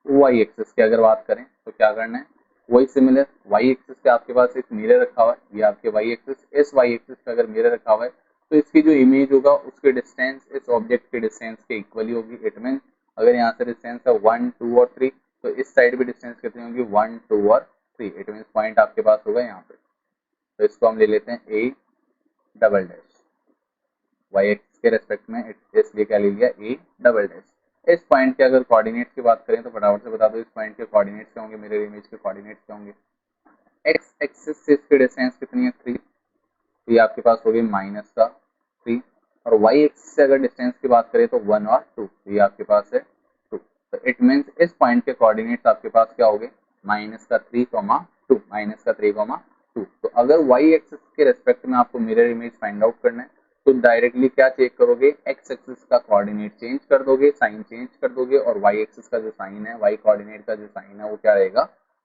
Y axis की अगर बात करें तो क्या करना है, वही सिमिलर वाई एक्सिस पे आपके पास एक मिरर रखा हुआ है, ये आपके वाई एक्सिस, इस वाई एक्सिस पे अगर मिरर रखा हुआ है तो इसकी जो इमेज होगा उसके डिस्टेंस इस ऑब्जेक्ट के डिस्टेंस के इक्वली होगी। इट मीन अगर यहाँ से डिस्टेंस है 1 2 और 3 तो इस साइड भी डिस्टेंस कितनी होगी 1 2 और 3। इट मीन पॉइंट आपके पास होगा यहाँ पे, तो इसको हम ले लेते हैं A double dash, y axis के रेस्पेक्ट में इसलिए क्या ले लिया ए डबल डैश। इस पॉइंट के अगर कोऑर्डिनेट्स की बात करें तो फटाफट से बता दो इस पॉइंट के कोऑर्डिनेट्स क्या होंगे, मेरे इमेज के कोऑर्डिनेट्स क्या होंगे। एक्स एक्सिस से इसकी डिस्टेंस कितनी है 3, तो ये आपके पास होगी माइनस का 3, और वाई एक्सिस से अगर डिस्टेंस की बात करें तो 1 और 2, तो ये आपके पास है 2। तो इट मीन्स इस पॉइंट के कोऑर्डिनेट्स आपके पास क्या होंगे माइनस का 3 2, माइनस का 3 2। तो अगर वाई एक्सिस के रेस्पेक्ट में आपको मिरर इमेज फाइंड आउट करना है तो डायरेक्टली क्या चेक करोगे, एक्स एक्सिस का कोऑर्डिनेट चेंज कर दोगे, साइन चेंज कर दोगे, और वाई एक्सिस का जो साइन है, वाई कोऑर्डिनेट का जो साइन है वो क्या रहेगा,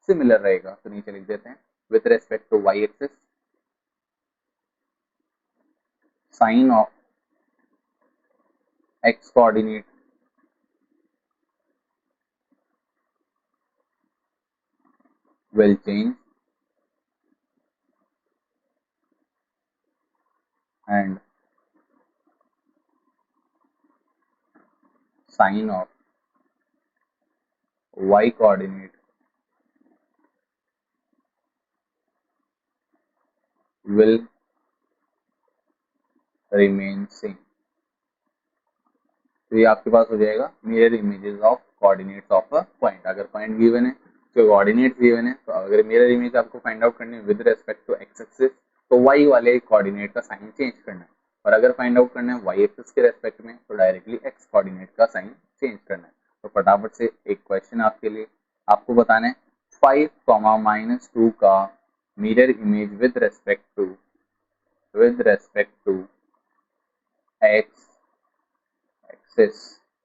सिमिलर रहेगा। तो नीचे लिख देते हैं with respect to Y axis sign of x coordinate will change and sign of y coordinate will remain same। तो ये आपके पास हो जाएगा mirror images of coordinates of a point. अगर पॉइंट गिवन है तो कोऑर्डिनेट्स गिवन है, तो अगर मिरर इमेज आपको फाइंड आउट करनी है with respect to x axis तो वाई वाले कोऑर्डिनेट का साइन चेंज करना है, और अगर फाइंड आउट करना है वाई एक्सिस के रेस्पेक्ट में तो डायरेक्टली एक्स कोऑर्डिनेट का साइन चेंज करना है। तो फटाफट से एक क्वेश्चन आपके लिए, आपको बताना है 5 -2 का mirror image with respect to x axis,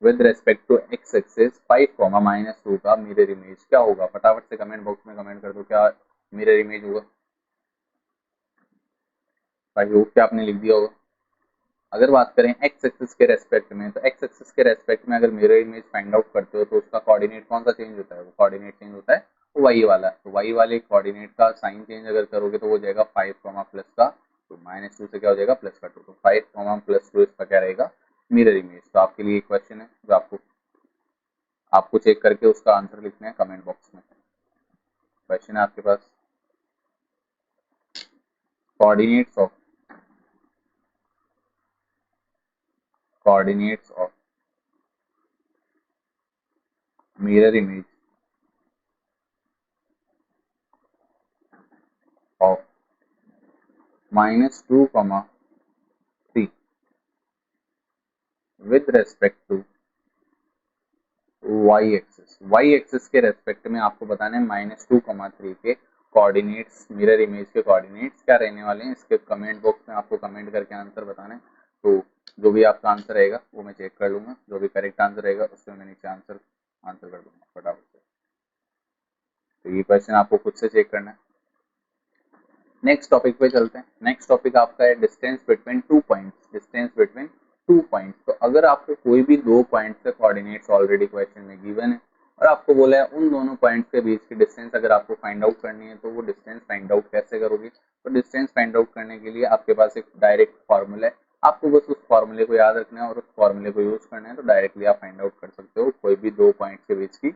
with respect to x axis 5 -2 का मिरर इमेज क्या होगा। फटाफट से कमेंट बॉक्स में कमेंट कर दो क्या मिरर इमेज होगा। आई होप कि आपने लिख दिया होगा। अगर बात करें एक्स एक्सिस के रेस्पेक्ट में, तो एक्स एक्सिस के रेस्पेक्ट में अगर मिरर इमेज फाइंड आउट करते हो तो उसका कोऑर्डिनेट कौन सा चेंज होता है, वो कोऑर्डिनेट चेंज होता है वाई वाला। तो वाई वाले कोऑर्डिनेट का साइन चेंज अगर करोगे तो वो जाएगा 5 प्लस का तो -2 से क्या हो जाएगा प्लस का 2, तो 5 +2 इसका क्या रहेगा मिरर इमेज। तो आपके लिए एक क्वेश्चन है जो आपको चेक करके उसका आंसर लिखना है कमेंट बॉक्स में। क्वेश्चन है आपके पास coordinates of mirror image of -2, 3 with respect to Y axis. Y axis के रेस्पेक्ट में आपको बताना है -2, 3 के कोऑर्डिनेट्स, मिरर इमेज के कोऑर्डिनेट्स क्या रहने वाले हैं। इसके कमेंट बॉक्स में आपको कमेंट करके आंसर बताना है। तो जो भी आपका आंसर रहेगा वो मैं चेक कर लूंगा, जो भी करेक्ट आंसर रहेगा उससे मैं नीचे आंसर कर दूंगा फटाफट से। तो ये क्वेश्चन आपको खुद से चेक करना है। नेक्स्ट टॉपिक पे चलते हैं। नेक्स्ट टॉपिक आपका है distance between 2 points. Distance between 2 points, तो अगर आपको कोई भी 2 पॉइंट्स के कोऑर्डिनेट्स ऑलरेडी क्वेश्चन में गिवन है और आपको बोला है उन दोनों पॉइंट्स के बीच की डिस्टेंस अगर आपको फाइंड आउट करनी है, तो वो डिस्टेंस फाइंड आउट कैसे करोगे। तो डिस्टेंस फाइंड आउट करने के लिए आपके पास एक डायरेक्ट फॉर्मूला है, आपको बस उस फॉर्मूले को याद रखना है और उस फॉर्मूले को यूज करना है, तो डायरेक्टली आप फाइंड आउट कर सकते हो कोई भी 2 पॉइंट्स के बीच की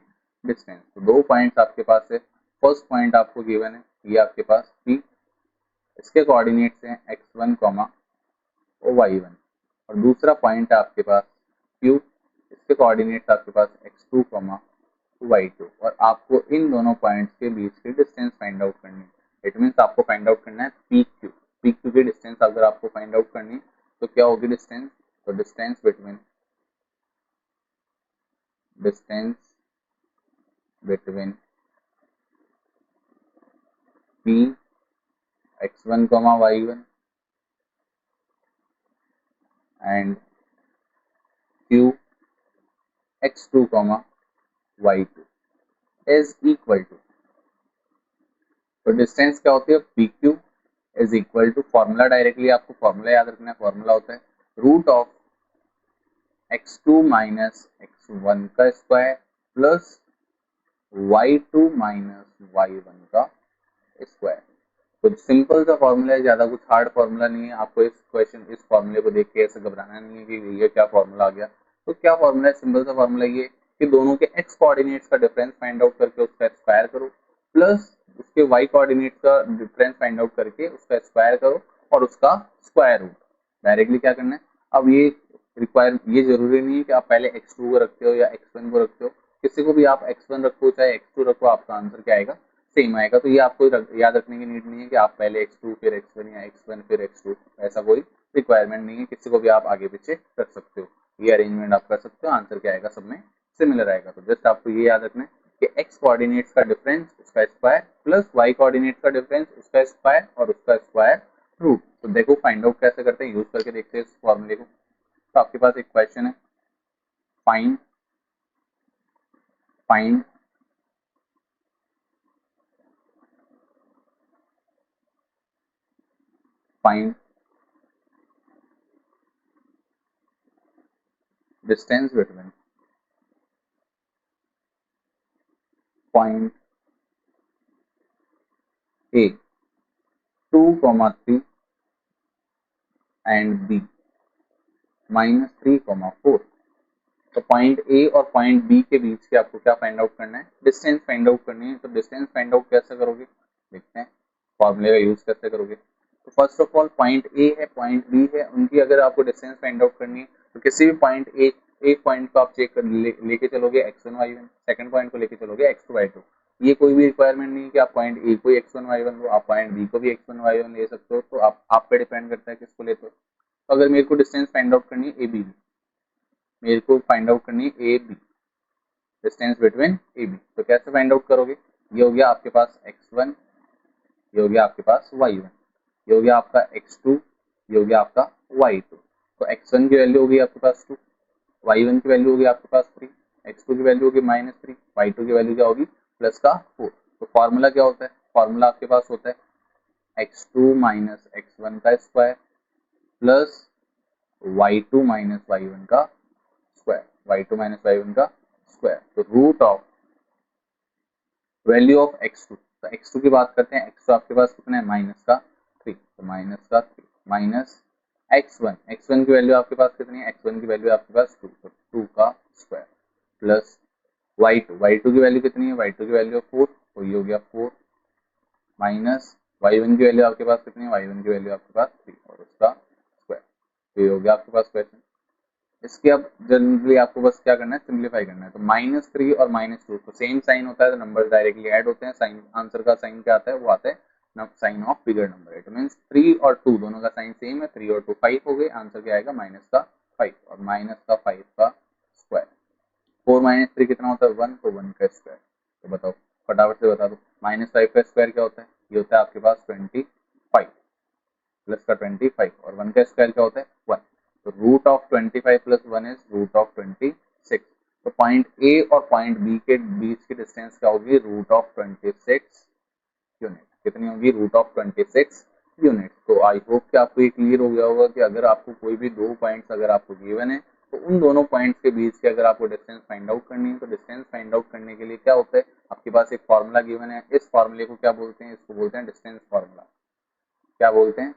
डिस्टेंस। तो 2 पॉइंट्स आपके पास है, फर्स्ट पॉइंट आपको गिवन है ये आपके पास P, इसके कोऑर्डिनेट्स हैं x1 और y1, और दूसरा पॉइंट है आपके पास Q, इसके कोऑर्डिनेट्स आपके पास x2 y2, और आपको इन दोनों पॉइंट्स के बीच की डिस्टेंस फाइंड आउट करनी है। इट मीन्स आपको फाइंड आउट करना है PQ। PQ की डिस्टेंस अगर आपको फाइंड आउट करनी है तो क्या होगी डिस्टेंस, तो distance between P x1 y1 and Q x2 y2 is equal to, तो डिस्टेंस क्या होती है PQ is equal to, formula directly आपको फॉर्मूला याद रखना है, फॉर्मूला होता है रूट ऑफ x2 - x1 का square plus y2 minus y1 का स्क्वायर। कुछ सिंपल सा फॉर्मूला है, ज्यादा कुछ हार्ड फॉर्मूला नहीं है। आपको इस क्वेश्चन इस फॉर्मूले को देख के ऐसे घबराना नहीं है कि ये क्या फॉर्मूला आ गया। तो क्या फॉर्मूला है, सिंपल सा फॉर्मूला ये कि दोनों के एक्स कोऑर्डिनेट्स का डिफरेंस फाइंड आउट करके उसका स्क्वायर करो, प्लस उसके वाई कोऑर्डिनेट्स का डिफरेंस फाइंड आउट करके उसका स्क्वायर करो और उसका स्क्वायर रूट। डायरेक्टली क्या करना है, अब ये जरूरी नहीं है कि आप पहले x2 को रखते हो या x1 को रखते हो। किसी को भी आप x1 रखो चाहे x2 रखो, आपका आंसर क्या आएगा, सेम आएगा। तो ये आपको याद रखने की नीड नहीं है कि आप पहले x2 फिर x1 या x1 फिर x2, ऐसा कोई रिक्वायरमेंट नहीं है। किसी को भी आप आगे पीछे कर सकते हो, ये अरेंजमेंट आप कर सकते हो, आंसर क्या आएगा सब में सिमिलर आएगा। तो जस्ट आपको ये याद रखना है कि x कोऑर्डिनेट्स का डिफरेंस उसका स्क्वायर प्लस y कोऑर्डिनेट्स का डिफरेंस उसका स्क्वायर और उसका स्क्वायर रूट। तो देखो फाइंड आउट कैसे करते हैं, यूज करके देखते हैं इस फॉर्मूले को। तो आपके पास एक क्वेश्चन है, find find find distance between point A 2,3 and B -3,4। तो पॉइंट ए और पॉइंट बी के बीच के आपको क्या फाइंड आउट करना है, डिस्टेंस फाइंड आउट करनी है। तो डिस्टेंस फाइंड आउट कैसे करोगे, देखते हैं फॉर्मूले का यूज कैसे करोगे। तो first of all point A है पॉइंट बी है, उनकी अगर आपको डिस्टेंस फाइंड आउट करनी है तो किसी भी पॉइंट एक पॉइंट को आप चेक कर लेके चलोगे x1 y1, सेकंड पॉइंट को लेके चलोगे x2 y2। ये कोई भी रिक्वायरमेंट नहीं है कि आप पॉइंट ए को x1 y1 लो, आप पॉइंट बी को भी x1 y1 ले सकते हो। तो आप पे डिपेंड करता है किसको लेते हो। तो अगर मेरे को डिस्टेंस फाइंड आउट करनी है ए बी, मेरे को फाइंड आउट करनी है A B, distance between A B, तो कैसे फाइंड आउट करोगे, ये हो गया आपके पास x1, ये हो गया आपके पास y1, ये हो गया आपका x2, ये हो गया आपका y2। तो x1 की वैल्यू होगी आपके पास 2, y1 की वैल्यू होगी आपके पास 3, x2 की वैल्यू होगी -3, y2 की वैल्यू क्या होगी प्लस का 4। तो फॉर्मूला क्या होता है, फॉर्मूला आपके पास होता है x2 माइनस x1 का square plus y2 minus y1 का स्क्वायर, y2 माइनस y1 का स्क्वायर। तो root of value of x2, तो x2 की बात करते हैं, x2 आपके पास कितना है -3, तो -3 माइनस x1 की वैल्यू आपके पास कितनी है, x1 की वैल्यू आपके पास 2, तो 2 का स्क्वायर प्लस y2 की वैल्यू कितनी है, y2 की वैल्यू 4, तो ये हो गया 4 माइनस y1 की वैल्यू आपके पास कितनी है, y1 की वैल्यू आपके पास 3 और उसका स्क्वायर। तो ये हो गया आपके पास क्वेश्चन। इसके अब जनरली आपको बस क्या करना है, सिंप्लीफाई करना है। तो -3 और -2 तो सेम साइन होता है, तो नंबर डायरेक्टली ऐड होते हैं। साइन आंसर का साइन क्या आता है, वो आता है sign of bigger number. It means 3 और 2 दोनों का साइन सेम है, 3 और 2 5 हो गए। आंसर क्या आएगा -5 और -5 का स्क्वायर। 4 -3 कितना होता है 1, तो 1 का स्क्वायर। तो बताओ फटाफट से बता दो, -5 का स्क्वायर क्या होता है, ये होता है आपके पास 25 प्लस का 25 और 1 का स्क्वायर क्या होता है 1। तो root of 25 plus 1 is root of 26। तो पॉइंट ए और पॉइंट बी के बीच की डिस्टेंस क्या होगी, रूट ऑफ 26 यूनिट। कितनी होगी, रूट ऑफ 26 यूनिट। तो आई होप कि आपको ये क्लियर हो गया होगा कि अगर आपको कोई भी दो पॉइंट्स अगर आपको गिवन है तो उन दोनों पॉइंट्स के बीच के अगर आपको डिस्टेंस फाइंड आउट करनी है, तो डिस्टेंस फाइंड आउट करने के लिए क्या होता है, आपके पास एक फॉर्मूला गिवन है। इस फॉर्मूले को क्या बोलते हैं, इसको बोलते हैं डिस्टेंस फॉर्मूला। क्या बोलते हैं,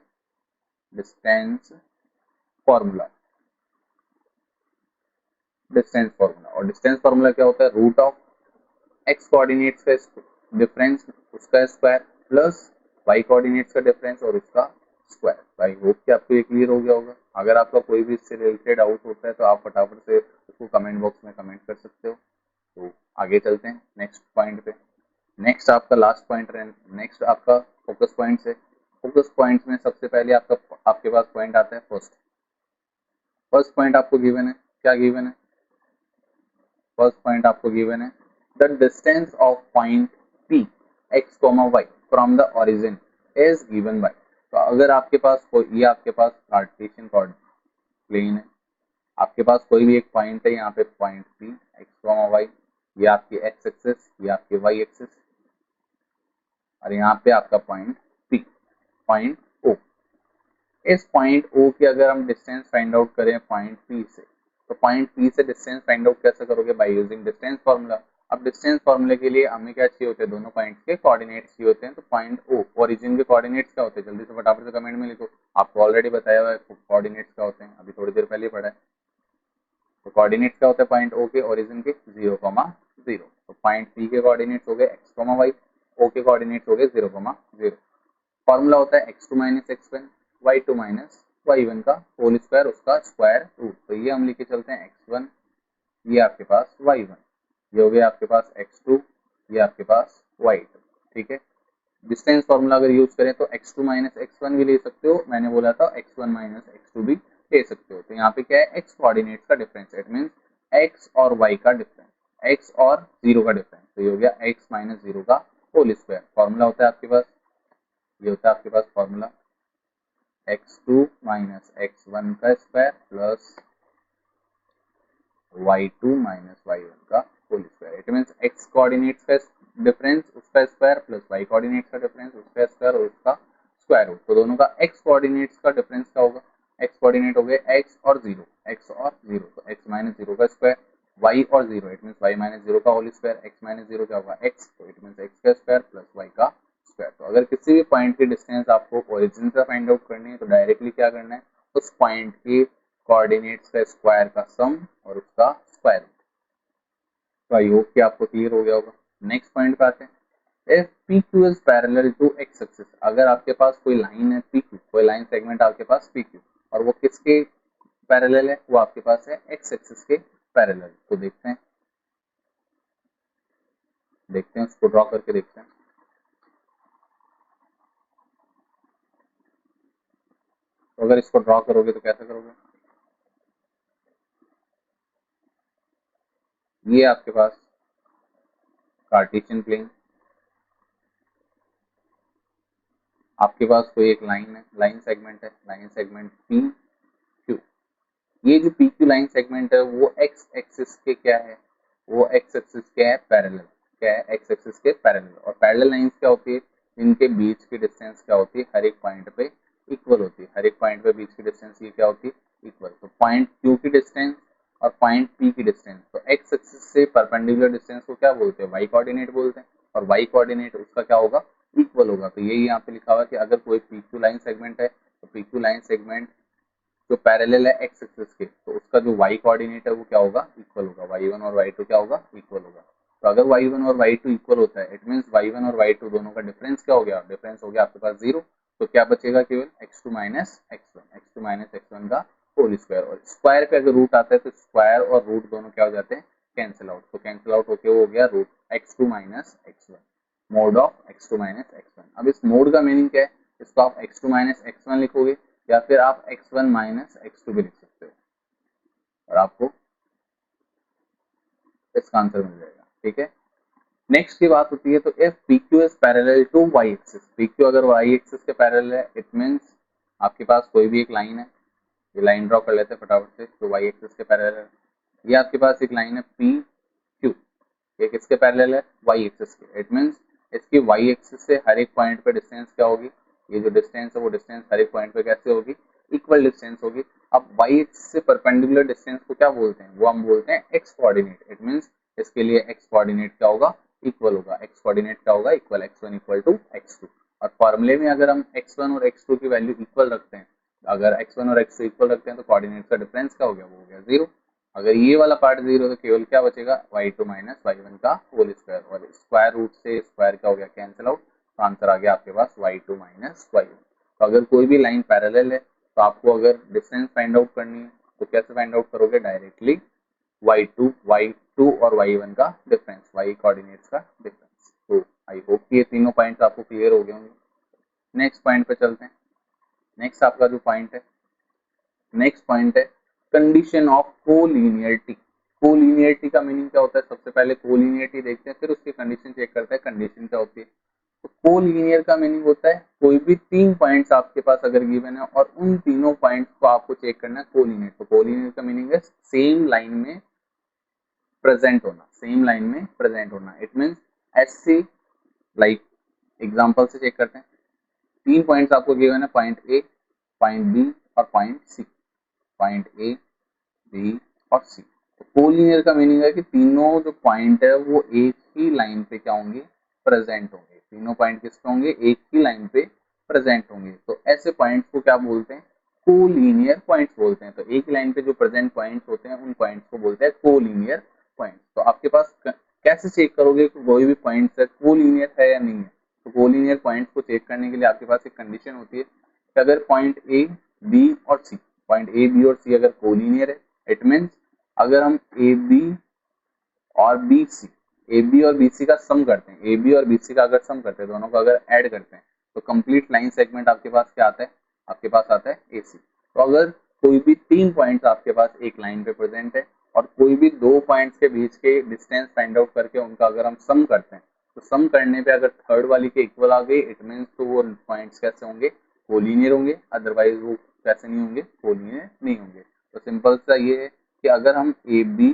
डिस्टेंस फॉर्मूला। डिस्टेंस फॉर्मूला, और डिस्टेंस फॉर्मूला क्या होता है, रूट ऑफ एक्स कोऑर्डिनेट्स का डिफरेंस उसका स्क्वायर प्लस वाई कोऑर्डिनेट्स का डिफरेंस और उसका स्क्वायर। आई होप कि आपको ये क्लियर हो गया होगा। अगर आपका कोई भी इससे रिलेटेड डाउट होता है तो आप फटाफट से उसको कमेंट बॉक्स में कमेंट कर सकते हो। तो आगे चलते हैं नेक्स्ट पॉइंट पे। नेक्स्ट आपका लास्ट पॉइंट है, नेक्स्ट आपका फोकस पॉइंट्स है। फोकस पॉइंट्स में सबसे पहले आपके पास पॉइंट आता है फर्स्ट पॉइंट आपको गिवन है, क्या गिवन है, फर्स्ट पॉइंट आपको गिवन है the distance of point P x comma y from the origin is given by. तो अगर आपके पास कोई, ये आपके पास कार्टेशियन प्लेन है, आपके पास कोई भी एक पॉइंट है, यहाँ पे point P x comma y, ये आपकी एक्स एक्सिस, ये आपकी वाई एक्सिस, और यहाँ पे आपका पॉइंट पी, पॉइंट ओ। इस पॉइंट ओ की अगर हम डिस्टेंस फाइंड आउट करें पॉइंट पी से, तो पॉइंट पी से डिस्टेंस फाइंड आउट कैसे करोगे, बाय यूजिंग डिस्टेंस फॉर्मूला। अब डिस्टेंस फॉर्मूले के लिए हमें क्या चाहिए होते हैं, दोनों पॉइंट्स के कोऑर्डिनेट्स चाहिए होते हैं। तो पॉइंट ओ ओरिजिन के कोऑर्डिनेट्स क्या होते हैं, जल्दी से फटाफट से कमेंट में लिखो। आपको ऑलरेडी बताया हुआ है कोऑर्डिनेट्स क्या होते हैं, अभी थोड़ी देर पहले पढ़ा है। तो कोऑर्डिनेट्स क्या होता है पॉइंट ओ के ओरिजिन के, 0,0। तो पॉइंट पी के कोऑर्डिनेट्स हो गए x, y, ओ के कोऑर्डिनेट्स हो गए 0,0। फॉर्मूला होता है x2 minus x1 y2 minus y1 का होल स्क्वायर, उसका स्क्वायर रूट। तो ये हम लिखे चलते हैं x1, ये आपके पास y1, ये हो गया आपके पास x2, ये आपके पास y2। ठीक है, डिस्टेंस फॉर्मूला अगर यूज करें तो x2 माइनस x1 भी ले सकते हो, मैंने बोला था x1 माइनस x2 भी ले सकते हो। तो यहाँ पे क्या है, x कोऑर्डिनेट्स का डिफरेंस, इट मींस x और y का डिफरेंस, x और 0 का डिफरेंस। तो ये हो गया x माइनस 0 का होल स्क्वायर। फॉर्मूला होता है आपके पास, ये होता है आपके पास फॉर्मूला x2 माइनस x1 का square plus y2 minus y1 का whole square. It means x coordinates का डिफरेंस उसका स्क्वायर प्लस y कोऑर्डिनेट्स का डिफरेंस उसका स्क्वायर और उसका स्क्वायर रूट। तो दोनों का x कोऑर्डिनेट्स का डिफरेंस क्या होगा, x कोऑर्डिनेट हो गए x और 0, x और 0, तो x माइनस 0 का स्क्वायर, y और 0, इट मींस y माइनस 0 का होल स्क्वायर, x माइनस 0 क्या होगा x, तो इट मींस x का स्क्वायर प्लस y का स्क्वायर। तो अगर किसी भी पॉइंट की डिस्टेंस आपको ओरिजिन से फाइंड आउट करनी है तो डायरेक्टली क्या करना है, उस पॉइंट की कोऑर्डिनेट्स का स्क्वायर का सम और उसका स्क्वायर रूट। तो आई होप कि आपको क्लियर हो गया होगा। नेक्स्ट पॉइंट पे आते हैं, if P Q is parallel to x axis. अगर आपके पास कोई लाइन है पी क्यू, कोई लाइन सेगमेंट आपके पास पी क्यू, और वो किसके पैरेलल है, वो आपके पास है एक्स एक्सिस के पैरेलल। तो देखते हैं उसको ड्रॉ करके देखते हैं। तो अगर इसको ड्रॉ करोगे तो कैसे करोगे, ये आपके पास कार्टेशियन प्लेन, आपके पास कोई एक लाइन है, लाइन सेगमेंट है, लाइन सेगमेंट पी क्यू। ये जो पी क्यू लाइन सेगमेंट है वो एक्स एक्सिस के क्या है, वो एक्स एक्सिस के है पैरेलल, क्या है एक्स एक्सिस के पैरेलल। और पैरेलल लाइंस क्या होती है, इनके बीच की डिस्टेंस क्या होती है, हर एक पॉइंट पे इक्वल होती है, हर एक पॉइंट पे बीच की डिस्टेंस ये क्या होती है इक्वल। तो पॉइंट क्यू की डिस्टेंस और पॉइंट पी की डिस्टेंस, तो एक्स एक्सिस से परपेंडिकुलर डिस्टेंस को क्या बोलते हैं, वाई कोऑर्डिनेट बोलते हैं, और वाई कोऑर्डिनेट उसका क्या होगा, इक्वल होगा। तो यही यहाँ पे लिखा हुआ है कि अगर कोई पी क्यू लाइन सेगमेंट है तो पी क्यू लाइन सेगमेंट जो पैरेलल है एक्स एक्सिस के, तो उसका जो वाई कोऑर्डिनेट है वो क्या होगा, इक्वल होगा, y1 और y2 क्या होगा, इक्वल होगा। तो अगर y1 और y2 इक्वल होता है, इट मींस y1 और y2 दोनों का डिफरेंस क्या हो गया, डिफरेंस हो गया आपके पास 0। तो क्या बचेगा, केवल x2 minus x1, x2 minus x1 का होल स्क्वायर। और स्क्वायर पे अगर रूट आता है तो स्क्वायर और रूट दोनों क्या हो जाते हैं, कैंसिल आउट। तो कैंसिल आउट होके वो हो गया root x2 minus x1, mod of x2 minus x1। अब इस मोड का मीनिंग क्या है, इसको आप x2 माइनस x1 लिखोगे या फिर आप x1 माइनस x2 भी लिख सकते हो, और आपको इसका आंसर मिल जाएगा। ठीक है, नेक्स्ट की बात होती है, तो if P Q is parallel to Y axis, P Q अगर वाई एक्सिस के पैरेलल है, इट मींस आपके पास कोई भी एक लाइन है, ये लाइन ड्रॉ कर लेते हैं फटाफट से, तो वाई एक्सिस के पैरेलल है। ये आपके पास एक लाइन है पी क्यू, ये किसके पैरेलल है, वाई एक्सिस के। इट मींस इसकी वाई एक्सिस से हर एक पॉइंट पे डिस्टेंस क्या होगी, ये जो डिस्टेंस है वो डिस्टेंस हर एक पॉइंट पे कैसे होगी, इक्वल डिस्टेंस होगी। अब वाई एक्सिस से परपेंडिकुलर डिस्टेंस को क्या बोलते हैं, वो हम बोलते हैं एक्स कोऑर्डिनेट। इट मींस इसके लिए एक्स कोऑर्डिनेट क्या होगा, इक्वल होगा। एक्स कोऑर्डिनेट क्या होगा, equal, x1 equal to x2। और फॉर्मूले में अगर हम x1 और x2 की वैल्यू इक्वल रखते हैं, अगर x1 और x2 इक्वल रखते हैं तो कोऑर्डिनेट का डिफरेंस क्या हो गया, वो हो गया 0। अगर ये वाला पार्ट 0 तो केवल क्या बचेगा, y2 माइनस y1 का होल स्क्वायर, और स्क्वायर रूट से स्क्वायर क्या हो गया, कैंसिल आउट। तो आंसर आ गया आपके पास y2 माइनस y1। तो अगर कोई भी लाइन पैरेलल है तो आपको अगर डिस्टेंस फाइंड आउट करनी है तो कैसे फाइंड आउट करोगे, डायरेक्टली y2 और y1 का डिफरेंस, y कोऑर्डिनेट्स का डिफरेंस। तो आई होप कि ये तीनों पॉइंट्स आपको क्लियर हो गए होंगे। नेक्स्ट पॉइंट पे चलते हैं। नेक्स्ट आपका जो पॉइंट है, नेक्स्ट पॉइंट है कंडीशन ऑफ कोलिनियरिटी। कोलिनियरिटी का मीनिंग क्या होता है, सबसे पहले कोलिनियरिटी देखते हैं, फिर उसकी कंडीशन चेक करते हैं कंडीशन क्या होती है। तो कोलिनियर का मीनिंग होता है कोई भी 3 पॉइंट्स आपके पास अगर गिवन है और उन तीनों पॉइंट्स को आपको चेक करना है कोलिनियर। तो कोलिनियर का मीनिंग है सेम लाइन में प्रेजेंट होना, सेम लाइन में प्रेजेंट होना। इट मींस ऐसे, लाइक एग्जांपल से चेक करते हैं। 3 पॉइंट्स आपको गिवन है, पॉइंट ए, पॉइंट बी और point C, point A, B और सी। कोलिनियर का मीनिंग है कि तीनों जो पॉइंट है वो एक ही लाइन पे क्या होंगे, प्रेजेंट होंगे। तीनों पॉइंट किस पे होंगे, एक ही लाइन पे प्रेजेंट होंगे। तो ऐसे पॉइंट्स को क्या बोलते हैं, कोलिनियर पॉइंट्स बोलते हैं। तो एक ही लाइन पे जो प्रेजेंट पॉइंट्स होते हैं उन पॉइंट्स को बोलते हैं कोलिनियर पॉइंट्स। तो आपके पास कैसे चेक करोगे कि कोई भी पॉइंट है कोलिनियर है या नहीं है। तो कोलिनियर पॉइंट्स को चेक करने के लिए आपके पास एक कंडीशन होती है कि अगर पॉइंट ए, बी और सी, पॉइंट ए, बी और सी अगर कोलिनियर है, इट मीन्स अगर हम ए बी और बी सी, ए बी और बी सी का सम करते हैं, ए बी और बी सी का अगर सम करते हैं, दोनों का अगर ऐड करते हैं, तो कंप्लीट लाइन सेगमेंट आपके पास क्या आता है, आपके पास आता है ए सी। तो अगर कोई भी तीन पॉइंट्स आपके पास एक लाइन पे प्रेजेंट है और कोई भी दो पॉइंट्स के बीच के डिस्टेंस फाइंड आउट करके उनका अगर हम सम करते हैं, तो सम करने पे अगर थर्ड वाली के इक्वल आ गई, इट मीन्स तो वो पॉइंट्स कैसे होंगे, कोलिनियर होंगे। अदरवाइज वो कैसे नहीं होंगे, कोलिनियर नहीं होंगे। तो सिंपल सा ये है कि अगर हम A B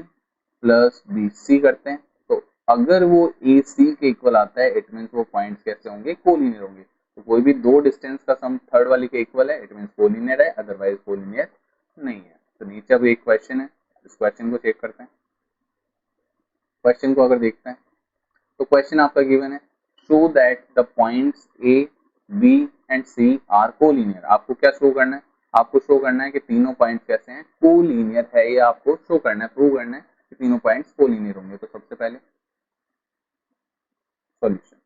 plus B C करते हैं, तो अगर वो ए सी के इक्वल आता है, इट मीन्स वो पॉइंट्स कैसे होंगे, कोलिनियर होंगे। तो कोई भी दो डिस्टेंस का सम थर्ड वाली के इक्वल है, इट मीन्स कोलिनियर है, अदरवाइज कोलिनियर नहीं है। तो नीचे अब एक क्वेश्चन है, इस क्वेश्चन को चेक करते हैं। क्वेश्चन को अगर देखते हैं तो क्वेश्चन आपका गिवन है, show that the points A, B and C are collinear. आपको क्या शो करना है, आपको शो करना है कि तीनों पॉइंट्स कैसे हैं, कोलिनियर है। ये आपको शो करना है, प्रूव करना है कि तीनों पॉइंट्स कोलिनियर होंगे। तो सबसे पहले सॉल्यूशन,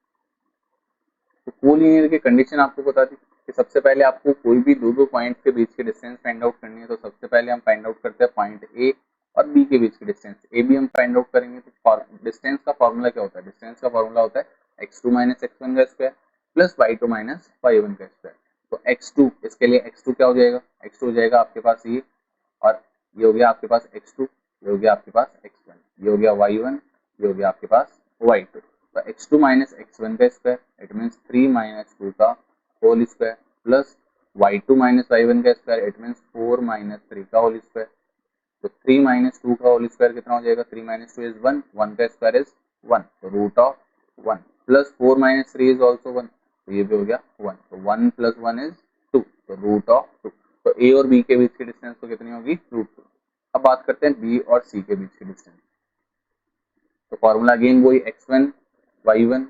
तो कोलिनियर की कंडीशन आपको बता दी कि सबसे पहले आपको कोई भी दो दो पॉइंट्स के बीच की डिस्टेंस फाइंड आउट करनी है। तो सबसे पहले हम फाइंड आउट करते हैं पॉइंट ए और बी के बीच की डिस्टेंस। ए बी हम फाइंड आउट करेंगे तो डिस्टेंस का फॉर्मूला क्या होता है, डिस्टेंस का फॉर्मूला होता है x2 माइनस x1 का square plus y2 minus y1 का स्क्वायर। तो x2, इसके लिए x2 क्या हो जाएगा, x2 हो जाएगा आपके पास ये, और ये हो गया आपके पास x2, ये हो गया आपके पास x1, ये हो गया y1, ये हो गया आपके पास y2। तो x2 माइनस x1 का स्क्वायर, इट मीन्स 3 माइनस 2 का whole square plus y2 minus y1 का स्क्वायर, इट मीन्स 4 माइनस 3 का होल स्क्वायर। तो 3 माइनस 2 का होल स्क्वायर कितना हो जाएगा, 3 माइनस 2 इज 1, 1 का स्क्वायर इज 1, तो root of 1 plus 4 minus 3 is also 1, तो ये भी हो गया 1, तो 1 प्लस 1 इज 2, तो रूट ऑफ 2। तो ए और बी के बीच की डिस्टेंस तो कितनी होगी, रूट 2। अब बात करते हैं बी और सी के बीच की डिस्टेंस। तो फॉर्मूला अगेन वही x1 y1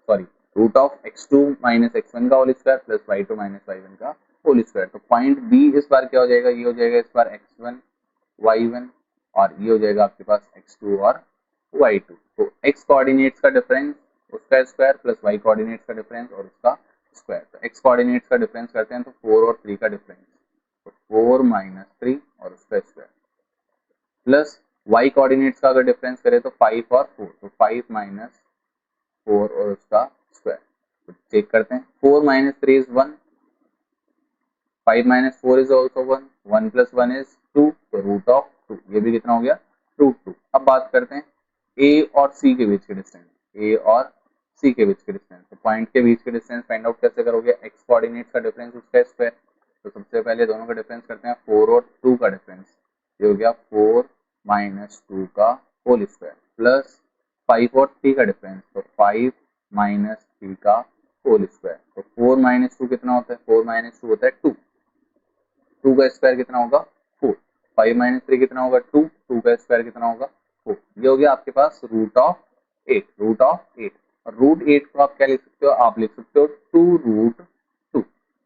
sorry root of x2 minus x1 का whole square plus y2 minus y1 का होल स्क्वायर। तो पॉइंट बी इस बार क्या हो जाएगा, ये हो जाएगा इस बार x1 y1 और ये हो जाएगा आपके पास x2 और y2। तो x कोऑर्डिनेट्स का डिफरेंस उसका स्क्वायर प्लस y कोऑर्डिनेट्स का डिफरेंस और उसका स्क्वायर। तो x कोऑर्डिनेट्स का डिफरेंस करते हैं तो 4 और 3 का डिफरेंस, तो 4 माइनस 3 और उसका स्क्वायर प्लस y कोऑर्डिनेट्स का अगर डिफरेंस करें तो 5 और 4, तो 5 माइनस 4 और उसका स्क्वायर। तो चेक करते हैं, 4 minus 3 is 1, 5 minus 4 is also 1, 1 plus 1 is 2, तो रूट ऑफ 2, ये भी कितना हो गया, रूट 2। अब बात करते हैं ए और सी के बीच के डिस्टेंस, ए और सी के बीच के डिस्टेंस। तो पॉइंट के बीच के डिस्टेंस फाइंड आउट कैसे करोगे, एक्स कोऑर्डिनेट्स का डिफरेंस उसका स्क्वायर। तो सबसे पहले दोनों का डिफरेंस करते हैं, 4 और 2 का डिफरेंस, ये हो गया 4 माइनस 2 का होल स्क्वायर प्लस 5 और 3 का डिफरेंस, तो 5 माइनस 3 का होल स्क्वायर। तो 4 माइनस 2 कितना होता है, 4 माइनस 2 होता है 2, 2 का स्क्वायर कितना होगा 4, 5 माइनस 3 कितना होगा 2, 2 का स्क्वायर कितना होगा 4। ये हो गया आपके पास रूट ऑफ 8, रूट ऑफ 8। और रूट 8 को आप क्या लिख सकते हो, आप लिख सकते हो 2 रूट 2,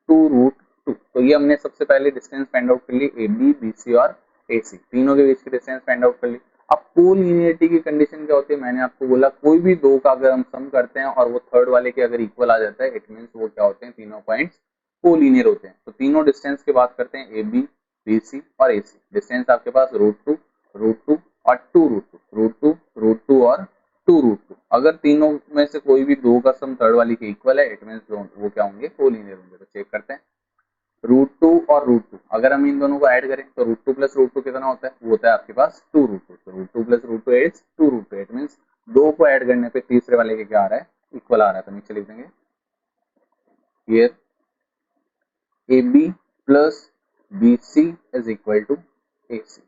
2 रूट 2। तो ये हमने सबसे पहले डिस्टेंस फाइंड आउट कर ली, ए बी, बी सी और ए सी, तीनों के बीच की डिस्टेंस फाइंड आउट कर ली। अब कोलिनियरिटी की कंडीशन क्या होती है, मैंने आपको बोला कोई भी दो का अगर हम सम करते हैं और वो थर्ड वाले के अगर इक्वल आ जाता है, इट मीन्स वो क्या होते हैं, तीनों पॉइंट्स कोलिनियर होते हैं। तो तीनों डिस्टेंस की बात करते हैं, ए बी, बी सी और ए सी। डिस्टेंस आपके पास रूट 2, रूट 2 और 2 रूट 2, रूट 2, रूट 2 और 2 रूट 2। अगर तीनों में से कोई भी दो का सम थर्ड वाली के इक्वल है, इट मीन्स वो क्या होंगे, कोलिनियर होंगे। तो चेक करते हैं, रूट 2 और रूट 2 अगर हम इन दोनों को ऐड करें तो रूट 2 प्लस रूट 2 कितना होता है, वो होता है आपके पास 2 रूट 2। तो root 2 plus root 2 is 2 root 2, it means दो को ऐड करने पे तीसरे वाले के क्या आ रहा है, इक्वल आ रहा है। तो नीचे लिख देंगे here A B plus B C is equal to A C.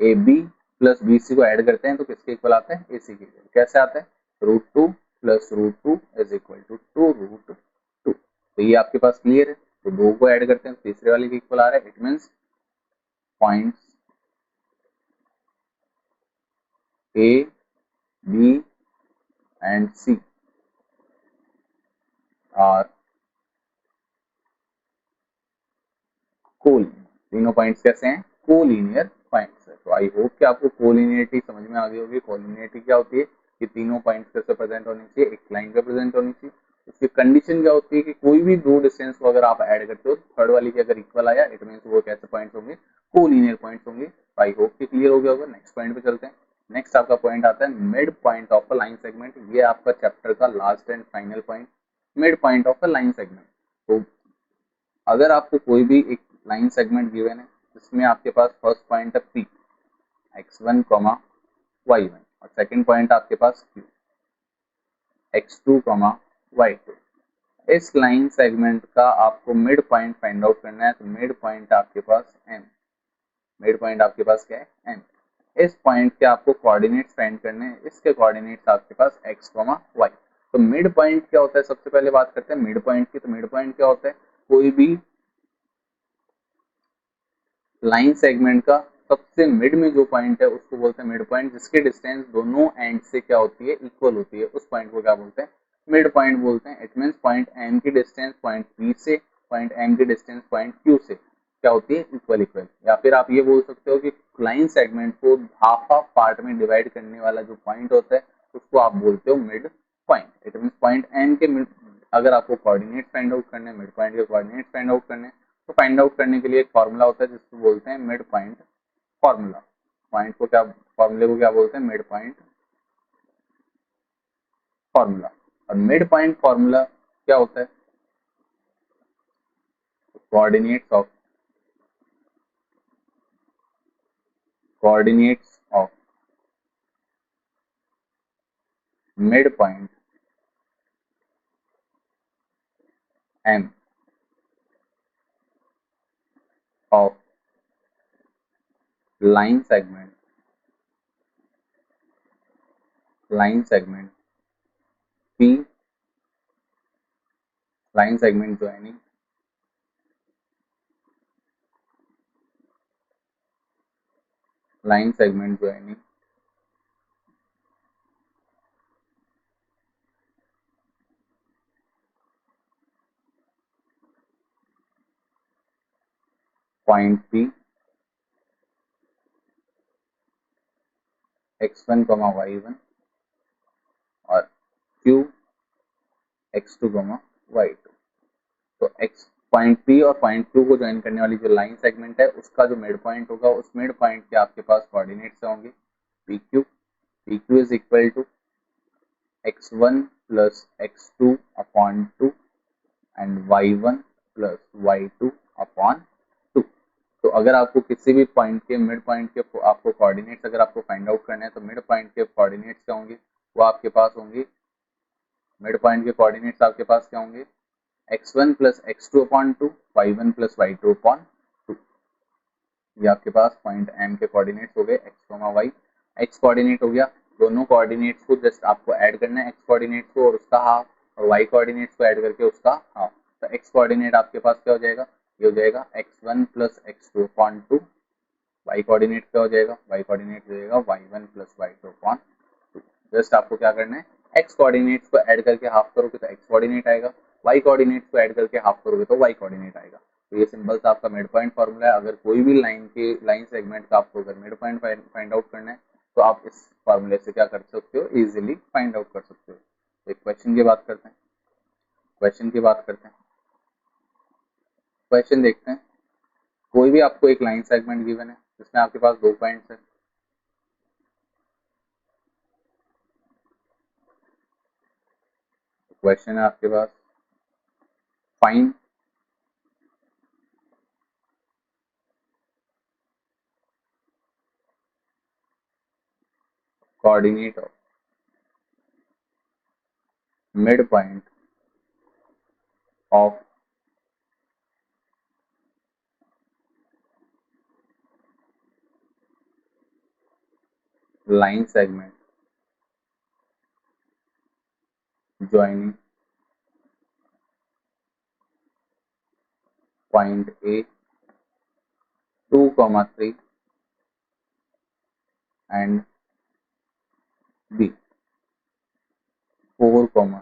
A B plus B C को ऐड करते हैं तो किसके इक्वल आता है, ए सी के इक्वल। कैसे आता है, root 2 plus root 2 is equal to 2 root 2। तो ये आपके पास क्लियर है। तो दो को ऐड करते हैं तो तीसरे वाले के इक्वल आ रहा है, it means points A, B and C are collinear. तीनों पॉइंट्स कैसे हैं? कोलिनियर पॉइंट्स है। तो आई होप कि आपको कोलिनियरिटी समझ में आ गई होगी। कोलिनियरिटी क्या होती है कि तीनों पॉइंट्स कैसे प्रेजेंट होने चाहिए, एक लाइन पे प्रेजेंट होनी चाहिए। उसकी कंडीशन क्या होती है कि कोई भी दो डिस्टेंस को अगर आप ऐड करते हो, थर्ड वाली की अगर इक्वल आया, इट मींस वो कैसे पॉइंट्स होंगे? कोलिनियर पॉइंट्स होंगे। तो आई होप कि क्लियर हो गया होगा। नेक्स्ट पॉइंट पे चलते हैं। नेक्स्ट आपका पॉइंट आता है mid point of a line segment. ये आपका चैप्टर का last and final point, mid point of a line segment. तो अगर आपको कोई भी एक लाइन सेगमेंट गिवन है जिसमें आपके पास फर्स्ट पॉइंट है P x1, y1 और सेकंड पॉइंट आपके पास Q x2, y2, इस लाइन सेगमेंट का आपको मिड पॉइंट फाइंड आउट करना है। तो मिड पॉइंट आपके पास M, मिड पॉइंट आपके पास क्या है? M। इस पॉइंट के आपको कोऑर्डिनेट्स फाइंड करने हैं। इसके कोऑर्डिनेट्स आपके पास x, y। तो मिड पॉइंट क्या होता है? सबसे पहले बात करते हैं मिड पॉइंट की। तो मिड पॉइंट क्या होता है? कोई भी लाइन सेगमेंट का सबसे मिड में जो पॉइंट है उसको बोलते हैं मिड पॉइंट, जिसकी डिस्टेंस दोनों एंड से क्या होती है? इक्वल होती है। उस पॉइंट को क्या बोलते हैं? मिड पॉइंट बोलते हैं। इट मींस पॉइंट एम की डिस्टेंस पॉइंट पी से, पॉइंट एम की डिस्टेंस पॉइंट क्यू से क्या होती है? Equal equal. या फिर आप ये बोल सकते हो कि लाइन सेगमेंट को हाफ हाफ पार्ट में डिवाइड करने वाला जो पॉइंट होता है उसको आप बोलते हो mid point. It means point M के मिड, अगर आपको कोऑर्डिनेट फाइंड आउट करने, मिड पॉइंट के कोऑर्डिनेट फाइंड आउट करने, तो फाइंड आउट करने के लिए एक फॉर्मूला होता है जिसको बोलते हैं मिड पॉइंट फॉर्मूला। पॉइंट को क्या, फॉर्मूले को क्या बोलते हैं? Mid point formula. और मिड पॉइंट फॉर्मूला क्या होता है? Coordinates of, coordinates of mid point M of line segment, line segment P, line segment joining line segment joining point P x1, y1 और q x2, y2। तो x point P और point Q को join करने वाली जो line segment है उसका जो मिड पॉइंट होगा, उस मिड पॉइंट के आपके पास कोऑर्डिनेट्स होंगे PQ। PQ is equal to x1 plus x2 upon 2 and y1 plus y2 upon 2। तो अगर आपको किसी भी पॉइंट के मिड पॉइंट के आपको कोऑर्डिनेट्स अगर आपको फाइंड आउट करना है तो मिड पॉइंट के कोऑर्डिनेट्स क्या होंगे? वो आपके पास होंगे, मिड पॉइंट के कोऑर्डिनेट्स आपके पास क्या होंगे? x1 plus x2 upon 2, y1 plus y2 upon 2। ये आपके पास पॉइंट m के कोऑर्डिनेट्स हो गए x, y। x कोऑर्डिनेट हो गया, दोनों कोऑर्डिनेट्स को जस्ट आपको ऐड करना है, x कोऑर्डिनेट्स को और उसका हाफ, और y कोऑर्डिनेट्स को ऐड करके उसका हाफ। तो x कोऑर्डिनेट आपके पास क्या हो जाएगा? ये हो जाएगा x1 plus x2 upon 2। y coordinate क्या हो जाएगा? y कोऑर्डिनेट हो जाएगा y1 plus y2 upon 2। Just आपको क्या करना है? x कोऑर्डिनेट्स को ऐड करके हाफ करोगे तो x कोऑर्डिनेट आएगा, y कोऑर्डिनेट्स को ऐड करके हाफ करोगे तो y कोऑर्डिनेट आएगा। तो ये सिंपल सा आपका मिड पॉइंट फॉर्मूला है। अगर कोई भी लाइन के लाइन सेगमेंट का आपको अगर मिड पॉइंट फाइंड आउट करना है तो आप इस फॉर्मूले से क्या कर सकते हो? इजीली फाइंड आउट कर सकते हो। तो एक क्वेश्चन की बात करते हैं, क्वेश्चन की बात करते हैं। क्वेश्चन देखते हैं। कोई भी आपको एक लाइन सेगमेंट गिवन है जिसमें आपके पास दो पॉइंट्स है। क्वेश्चन है आपके पास find coordinate of mid point of line segment joining point A 2, 3 and B 4,3।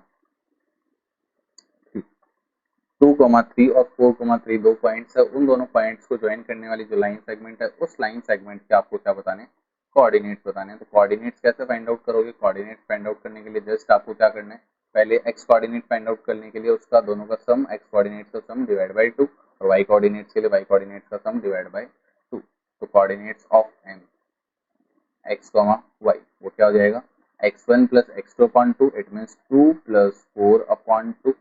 2,3 और 4,3 दो पॉइंट्स है, उन दोनों पॉइंट्स को ज्वाइन करने वाली जो लाइन सेगमेंट है, उस लाइन सेगमेंट के आपको क्या बताने, कोऑर्डिनेट्स बताने हैं। तो कोऑर्डिनेट्स कैसे फाइंड आउट करोगे, कोऑर्डिनेट्स फाइंड आउट करने के लिए जस्ट आपको क्या करना है, पहले एक्स कोऑर्डिनेट फाइंड आउट करने के लिए उसका दोनों का सम, एक्स कोऑर्डिनेट्स का सम डिवाइड बाई 2, और वाई कोऑर्डिनेट्स के लिए वाई कोऑर्डिनेट्स का सम डिवाइड बाई 2। तो coordinates of M x comma y वो क्या हो जाएगा, x1 plus x2 upon 2, it means 2 plus 4 upon 2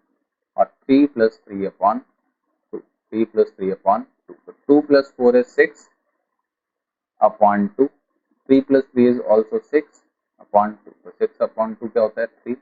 और 3 प्लस 3 अपॉन 2, 3 प्लस 3 अपॉन 2। तो 2 plus 4 is 6 upon 2, 3 plus 3 is also 6 upon 2। तो 6 अपॉन 2 क्या होता है 3,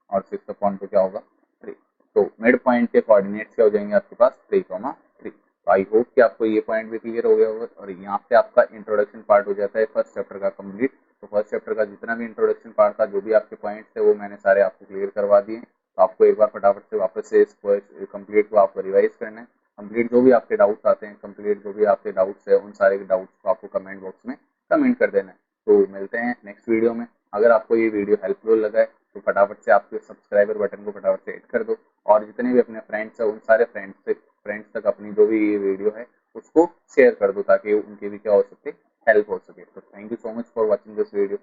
और 6 अपॉन 2 क्या होगा 3। तो मिड पॉइंट के कोऑर्डिनेट्स क्या हो जाएंगे आपके पास 3,3। तो आई होप कि आपको ये पॉइंट भी क्लियर हो गया होगा, और यहाँ पे आपका इंट्रोडक्शन पार्ट हो जाता है फर्स्ट चैप्टर का कंप्लीट। तो फर्स्ट चैप्टर का जितना भी इंट्रोडक्शन पार्ट था, जो भी आपके पॉइंट्स थे, वो मैंने सारे आपको क्लियर करवा दिए। तो आपको एक बार फटाफट से वापस से इस कंप्लीट को आपको रिवाइज करना है। कंप्लीट जो भी आपके डाउट्स आते हैं, कंप्लीट जो भी आपके डाउट्स है, उन सारे डाउट्स को आपको कमेंट बॉक्स में कमेंट कर देना है। तो मिलते हैं नेक्स्ट वीडियो में। अगर आपको ये वीडियो हेल्पफुल लगा है तो फटाफट से आपके सब्सक्राइबर बटन को फटाफट से हिट कर दो, और जितने भी अपने फ्रेंड्स हैं उन सारे फ्रेंड्स तक अपनी जो भी ये वीडियो है उसको शेयर कर दो, ताकि उनकी भी क्या हो सके, हेल्प हो सके। तो thank you so much for watching this video.